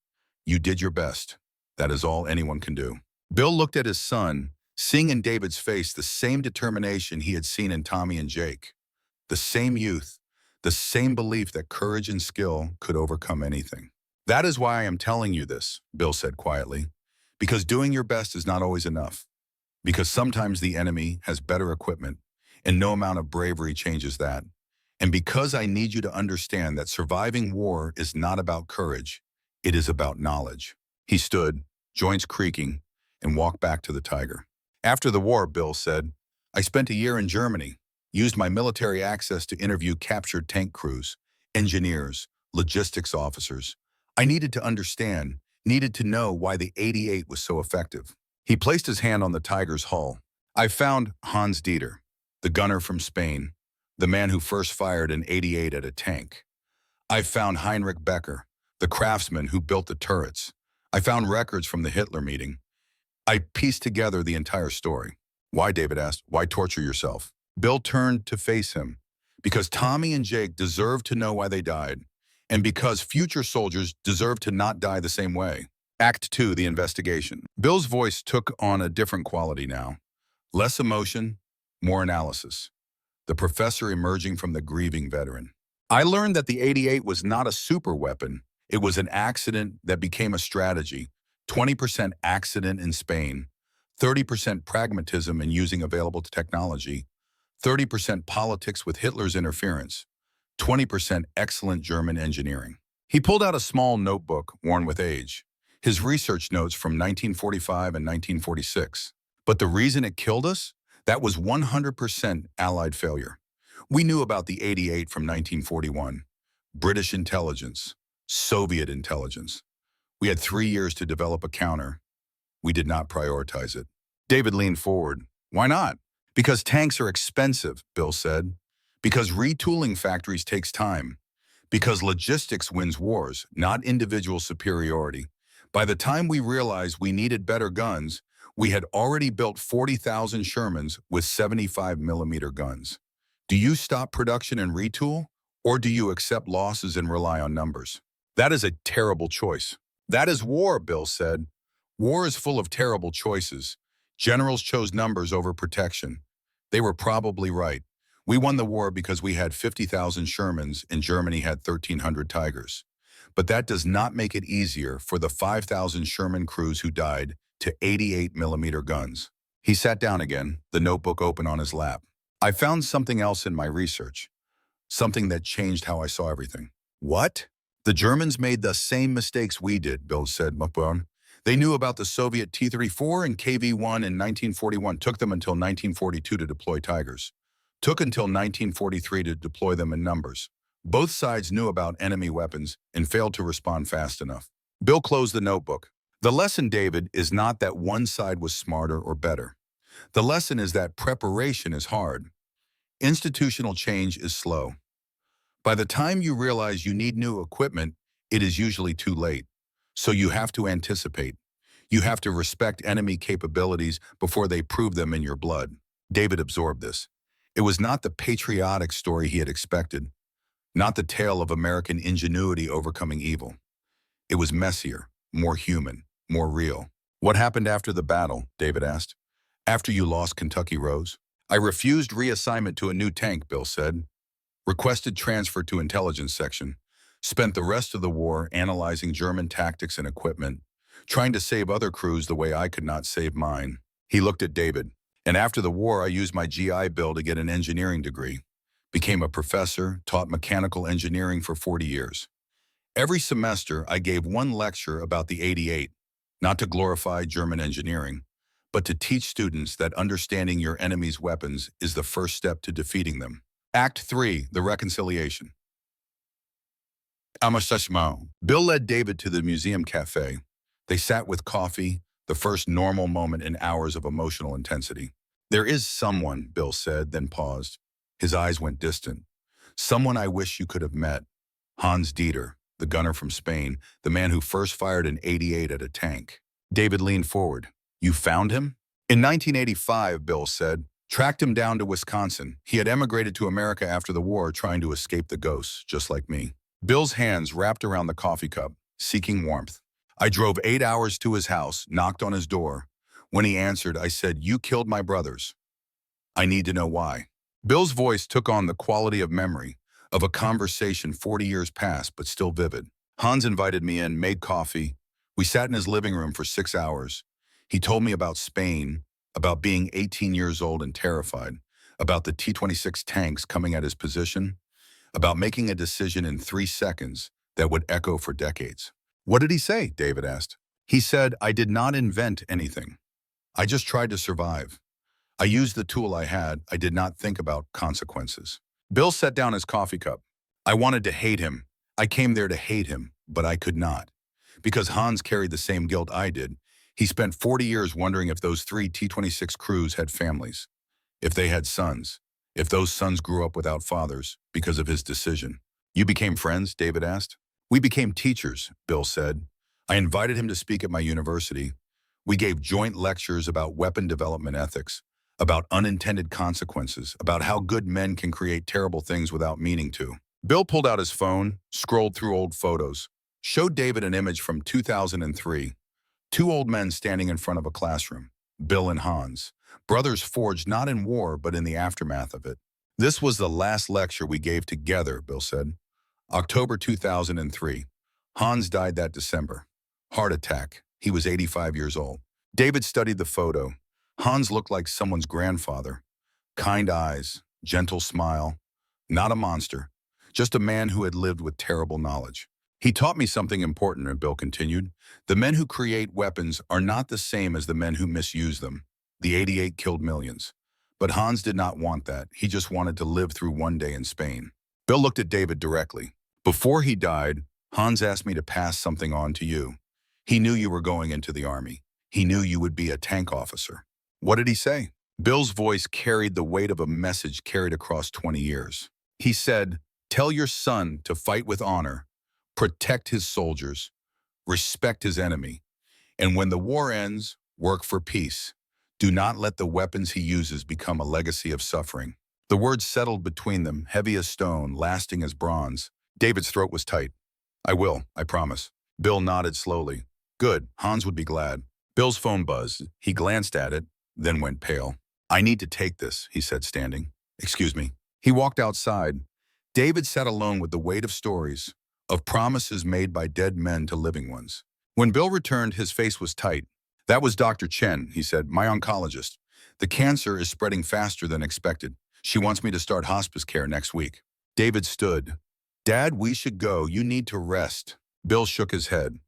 You did your best. That is all anyone can do. Bill looked at his son, seeing in David's face the same determination he had seen in Tommy and Jake. The same youth, the same belief that courage and skill could overcome anything. That is why I am telling you this, Bill said quietly, because doing your best is not always enough. Because sometimes the enemy has better equipment, and no amount of bravery changes that. And because I need you to understand that surviving war is not about courage, it is about knowledge. He stood, joints creaking, and walked back to the Tiger. After the war, Bill said, I spent a year in Germany, used my military access to interview captured tank crews, engineers, logistics officers. I needed to understand, needed to know why the 88 was so effective. He placed his hand on the Tiger's hull. I found Hans Dieter, the gunner from Spain, the man who first fired an 88 at a tank. I found Heinrich Becker, the craftsman who built the turrets. I found records from the Hitler meeting. I pieced together the entire story. Why, David asked, why torture yourself? Bill turned to face him. Because Tommy and Jake deserve to know why they died, and because future soldiers deserve to not die the same way. Act 2, the investigation. Bill's voice took on a different quality now. Less emotion, More analysis. The professor emerging from the grieving veteran. I learned that the 88 was not a super weapon. It was an accident that became a strategy. 20% accident in Spain, 30% pragmatism in using available technology, 30% politics with Hitler's interference, 20% excellent German engineering. He pulled out a small notebook worn with age, his research notes from 1945 and 1946. But the reason it killed us? That was 100% Allied failure. We knew about the 88 from 1941, British intelligence, Soviet intelligence. We had 3 years to develop a counter. We did not prioritize it. David leaned forward. Why not? Because tanks are expensive, Bill said. Because retooling factories takes time. Because logistics wins wars, not individual superiority. By the time we realized we needed better guns, we had already built 40,000 Shermans with 75-millimeter guns. Do you stop production and retool, or do you accept losses and rely on numbers? That is a terrible choice. That is war, Bill said. War is full of terrible choices. Generals chose numbers over protection. They were probably right. We won the war because we had 50,000 Shermans and Germany had 1,300 Tigers. But that does not make it easier for the 5,000 Sherman crews who died to 88-millimeter guns. He sat down again, the notebook open on his lap. I found something else in my research, something that changed how I saw everything. What? The Germans made the same mistakes we did, Bill said, Mukbone. They knew about the Soviet T-34 and KV-1 in 1941. Took them until 1942 to deploy Tigers. Took until 1943 to deploy them in numbers. Both sides knew about enemy weapons and failed to respond fast enough. Bill closed the notebook. The lesson, David, is not that one side was smarter or better. The lesson is that preparation is hard. Institutional change is slow. By the time you realize you need new equipment, it is usually too late. So you have to anticipate. You have to respect enemy capabilities before they prove them in your blood. David absorbed this. It was not the patriotic story he had expected, not the tale of American ingenuity overcoming evil. It was messier, more human, more real. What happened after the battle? David asked. After you lost Kentucky Rose? I refused reassignment to a new tank, Bill said. Requested transfer to intelligence section. Spent the rest of the war analyzing German tactics and equipment, trying to save other crews the way I could not save mine. He looked at David. And after the war, I used my GI Bill to get an engineering degree. Became a professor, taught mechanical engineering for 40 years. Every semester, I gave one lecture about the 88, not to glorify German engineering, but to teach students that understanding your enemy's weapons is the first step to defeating them. Act 3, the reconciliation. Bill led David to the museum cafe. They sat with coffee, the first normal moment in hours of emotional intensity. There is someone, Bill said, then paused. His eyes went distant. Someone I wish you could have met. Hans Dieter, the gunner from Spain, the man who first fired an 88 at a tank. David leaned forward. You found him? In 1985, Bill said. Tracked him down to Wisconsin. He had emigrated to America after the war, trying to escape the ghosts, just like me. Bill's hands wrapped around the coffee cup, seeking warmth. I drove 8 hours to his house, knocked on his door. When he answered, I said, "You killed my brothers. I need to know why." Bill's voice took on the quality of memory, of a conversation 40 years past, but still vivid. Hans invited me in, made coffee. We sat in his living room for 6 hours. He told me about Spain, about being 18 years old and terrified, about the T-26 tanks coming at his position, about making a decision in 3 seconds that would echo for decades. What did he say? David asked. He said, I did not invent anything. I just tried to survive. I used the tool I had. I did not think about consequences. Bill set down his coffee cup. I wanted to hate him. I came there to hate him, but I could not. Because Hans carried the same guilt I did. He spent 40 years wondering if those 3 T-26 crews had families, if they had sons, if those sons grew up without fathers because of his decision. You became friends? David asked. We became teachers, Bill said. I invited him to speak at my university. We gave joint lectures about weapon development ethics, about unintended consequences, about how good men can create terrible things without meaning to. Bill pulled out his phone, scrolled through old photos, showed David an image from 2003. 2 old men standing in front of a classroom, Bill and Hans. Brothers forged not in war, but in the aftermath of it. This was the last lecture we gave together, Bill said. October 2003. Hans died that December. Heart attack. He was 85 years old. David studied the photo. Hans looked like someone's grandfather. Kind eyes, gentle smile. Not a monster, just a man who had lived with terrible knowledge. He taught me something important, Bill continued. The men who create weapons are not the same as the men who misuse them. The 88 killed millions. But Hans did not want that. He just wanted to live through one day in Spain. Bill looked at David directly. Before he died, Hans asked me to pass something on to you. He knew you were going into the army. He knew you would be a tank officer. What did he say? Bill's voice carried the weight of a message carried across 20 years. He said, "Tell your son to fight with honor, protect his soldiers, respect his enemy, and when the war ends, work for peace. Do not let the weapons he uses become a legacy of suffering." The words settled between them, heavy as stone, lasting as bronze. David's throat was tight. "I will, I promise." Bill nodded slowly. "Good, Hans would be glad." Bill's phone buzzed. He glanced at it, then went pale. "I need to take this," he said, standing. "Excuse me." He walked outside. David sat alone with the weight of stories, of promises made by dead men to living ones. When Bill returned, his face was tight. "That was Dr. Chen," he said, "my oncologist. The cancer is spreading faster than expected. She wants me to start hospice care next week." David stood. "Dad, we should go. You need to rest." Bill shook his head.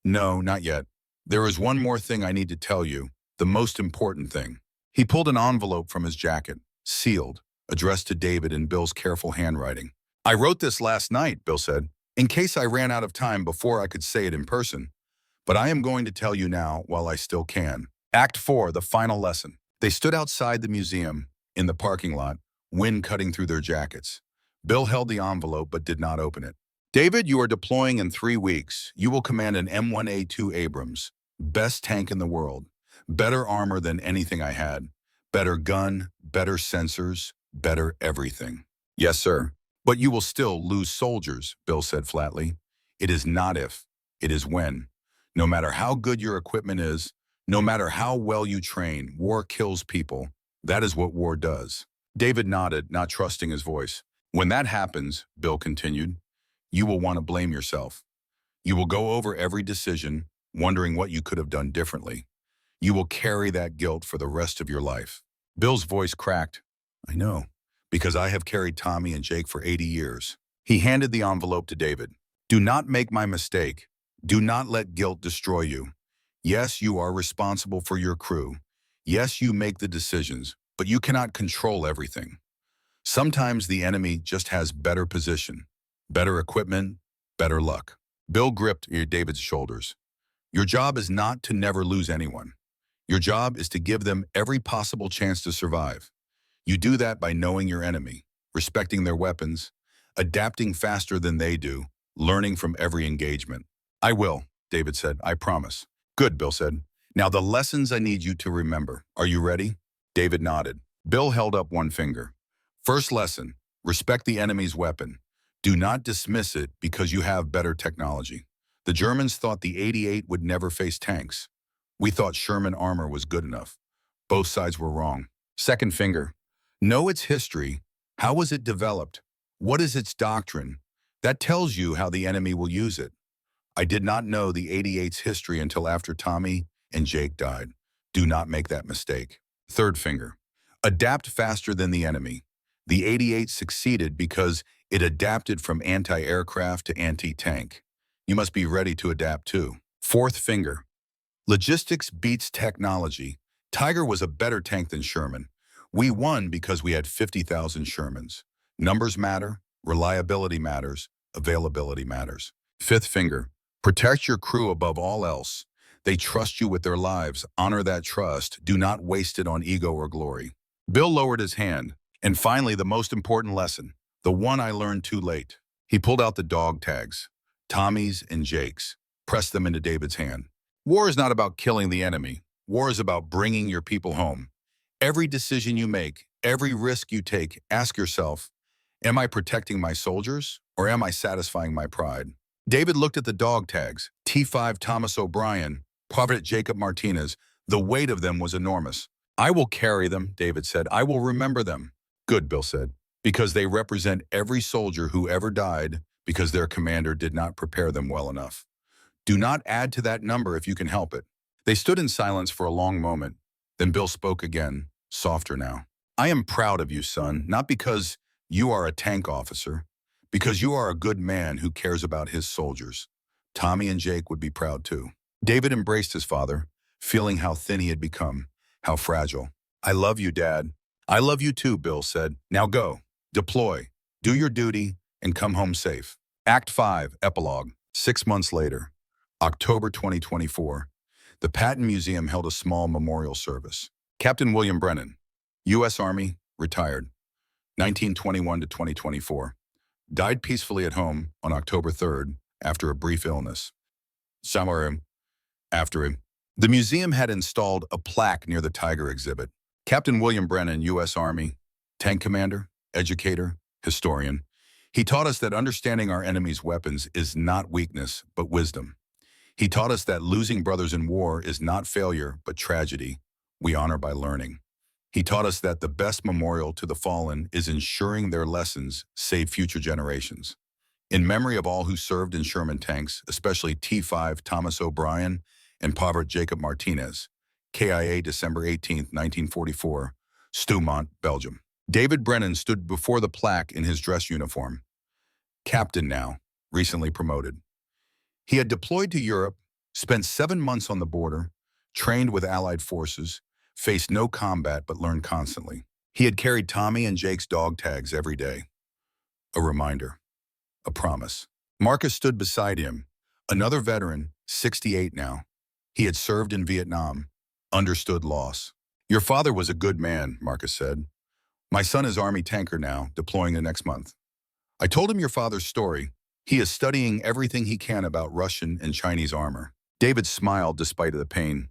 "No, not yet. There is one more thing I need to tell you, the most important thing." He pulled an envelope from his jacket, sealed, addressed to David in Bill's careful handwriting. "I wrote this last night," Bill said, "in case I ran out of time before I could say it in person. But I am going to tell you now while I still can." Act 4, the final lesson. They stood outside the museum, in the parking lot, wind cutting through their jackets. Bill held the envelope but did not open it. "David, you are deploying in 3 weeks. You will command an M1A2 Abrams. Best tank in the world. Better armor than anything I had. Better gun, better sensors, better everything." "Yes, sir." "But you will still lose soldiers," Bill said flatly. "It is not if, it is when. No matter how good your equipment is, no matter how well you train, war kills people. That is what war does." David nodded, not trusting his voice. "When that happens," Bill continued, "you will want to blame yourself. You will go over every decision, wondering what you could have done differently. You will carry that guilt for the rest of your life." Bill's voice cracked. "I know, because I have carried Tommy and Jake for 80 years. He handed the envelope to David. "Do not make my mistake. Do not let guilt destroy you. Yes, you are responsible for your crew. Yes, you make the decisions, but you cannot control everything. Sometimes the enemy just has better position, better equipment, better luck." Bill gripped David's shoulders. "Your job is not to never lose anyone. Your job is to give them every possible chance to survive. You do that by knowing your enemy, respecting their weapons, adapting faster than they do, learning from every engagement." "I will," David said. "I promise." "Good," Bill said. "Now the lessons I need you to remember. Are you ready?" David nodded. Bill held up one finger. "First lesson, respect the enemy's weapon. Do not dismiss it because you have better technology. The Germans thought the 88 would never face tanks. We thought Sherman armor was good enough. Both sides were wrong." Second finger, know its history. How was it developed? What is its doctrine? That tells you how the enemy will use it. I did not know the 88's history until after Tommy and Jake died. Do not make that mistake. Third finger, adapt faster than the enemy. The 88 succeeded because it adapted from anti-aircraft to anti-tank. You must be ready to adapt too. Fourth finger, logistics beats technology. Tiger was a better tank than Sherman. We won because we had 50,000 Shermans. Numbers matter, reliability matters, availability matters. Fifth finger, protect your crew above all else. They trust you with their lives. Honor that trust. Do not waste it on ego or glory. Bill lowered his hand. And finally, the most important lesson, the one I learned too late. He pulled out the dog tags, Tommy's and Jake's, pressed them into David's hand. War is not about killing the enemy. War is about bringing your people home. Every decision you make, every risk you take, ask yourself, am I protecting my soldiers or am I satisfying my pride? David looked at the dog tags, T5 Thomas O'Brien, Private Jacob Martinez. The weight of them was enormous. I will carry them, David said. I will remember them. Good, Bill said, because they represent every soldier who ever died because their commander did not prepare them well enough. Do not add to that number if you can help it. They stood in silence for a long moment. Then Bill spoke again, softer now. I am proud of you, son, not because you are a tank officer, because you are a good man who cares about his soldiers. Tommy and Jake would be proud too. David embraced his father, feeling how thin he had become, how fragile. I love you, Dad. I love you too, Bill said. Now go, deploy, do your duty, and come home safe. Act 5, Epilogue. 6 months later, October 2024, the Patton Museum held a small memorial service. Captain William Brennan, U.S. Army, retired, 1921 to 2024, died peacefully at home on October 3rd after a brief illness. Somewhere after him, the museum had installed a plaque near the Tiger exhibit. Captain William Brennan, U.S. Army, tank commander, educator, historian. He taught us that understanding our enemy's weapons is not weakness, but wisdom. He taught us that losing brothers in war is not failure, but tragedy. We honor by learning. He taught us that the best memorial to the fallen is ensuring their lessons save future generations. In memory of all who served in Sherman tanks, especially T5 Thomas O'Brien and Povert Jacob Martinez, KIA December 18, 1944, Stoumont, Belgium. David Brennan stood before the plaque in his dress uniform. Captain now, recently promoted. He had deployed to Europe, spent 7 months on the border, trained with Allied forces, faced no combat but learned constantly. He had carried Tommy and Jake's dog tags every day. A reminder. A promise. Marcus stood beside him, another veteran, 68 now. He had served in Vietnam, understood loss. Your father was a good man, Marcus said. My son is Army tanker now, deploying the next month. I told him your father's story. He is studying everything he can about Russian and Chinese armor. David smiled despite the pain.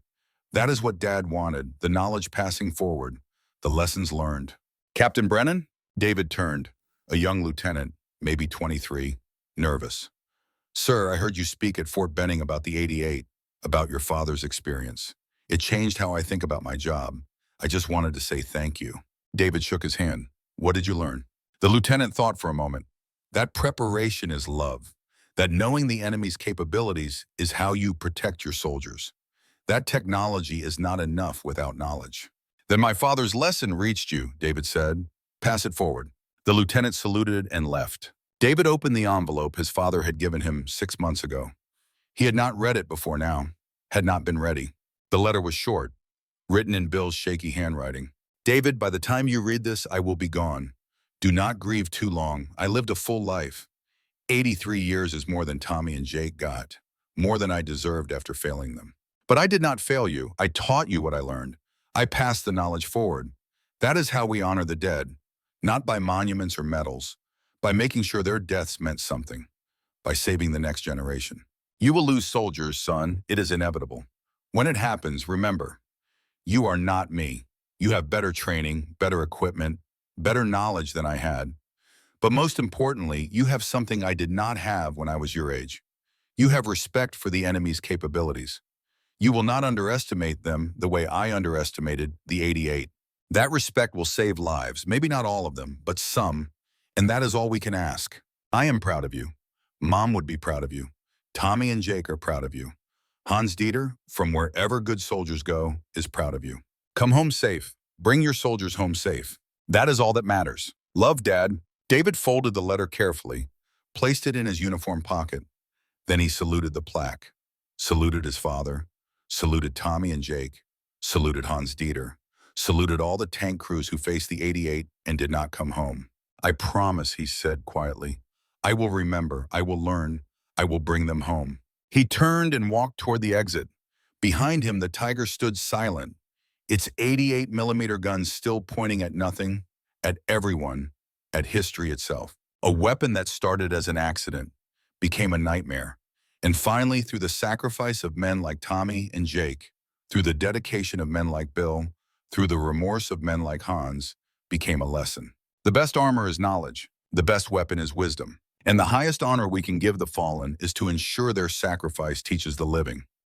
That is what Dad wanted, the knowledge passing forward, the lessons learned. Captain Brennan? David turned, a young lieutenant, maybe 23, nervous. Sir, I heard you speak at Fort Benning about the 88, about your father's experience. It changed how I think about my job. I just wanted to say thank you. David shook his hand. What did you learn? The lieutenant thought for a moment. That preparation is love. That knowing the enemy's capabilities is how you protect your soldiers. That technology is not enough without knowledge. Then my father's lesson reached you, David said. Pass it forward. The lieutenant saluted and left. David opened the envelope his father had given him 6 months ago. He had not read it before now, had not been ready. The letter was short, written in Bill's shaky handwriting. David, by the time you read this, I will be gone. Do not grieve too long. I lived a full life. 83 years is more than Tommy and Jake got, more than I deserved after failing them. But I did not fail you. I taught you what I learned. I passed the knowledge forward. That is how we honor the dead, not by monuments or medals, by making sure their deaths meant something, by saving the next generation. You will lose soldiers, son. It is inevitable. When it happens, remember, you are not me. You have better training, better equipment, better knowledge than I had. But most importantly, you have something I did not have when I was your age. You have respect for the enemy's capabilities. You will not underestimate them the way I underestimated the 88. That respect will save lives, maybe not all of them, but some, and that is all we can ask. I am proud of you. Mom would be proud of you. Tommy and Jake are proud of you. Hans Dieter, from wherever good soldiers go, is proud of you. Come home safe. Bring your soldiers home safe. That is all that matters. Love, Dad. David folded the letter carefully, placed it in his uniform pocket. Then he saluted the plaque, saluted his father, saluted Tommy and Jake, saluted Hans Dieter, saluted all the tank crews who faced the 88 and did not come home. I promise, he said quietly. I will remember, I will learn, I will bring them home. He turned and walked toward the exit. Behind him, the Tiger stood silent, its 88mm gun still pointing at nothing, at everyone, at history itself. A weapon that started as an accident became a nightmare. And finally, through the sacrifice of men like Tommy and Jake, through the dedication of men like Bill, through the remorse of men like Hans, became a lesson. The best armor is knowledge. The best weapon is wisdom. And the highest honor we can give the fallen is to ensure their sacrifice teaches the living.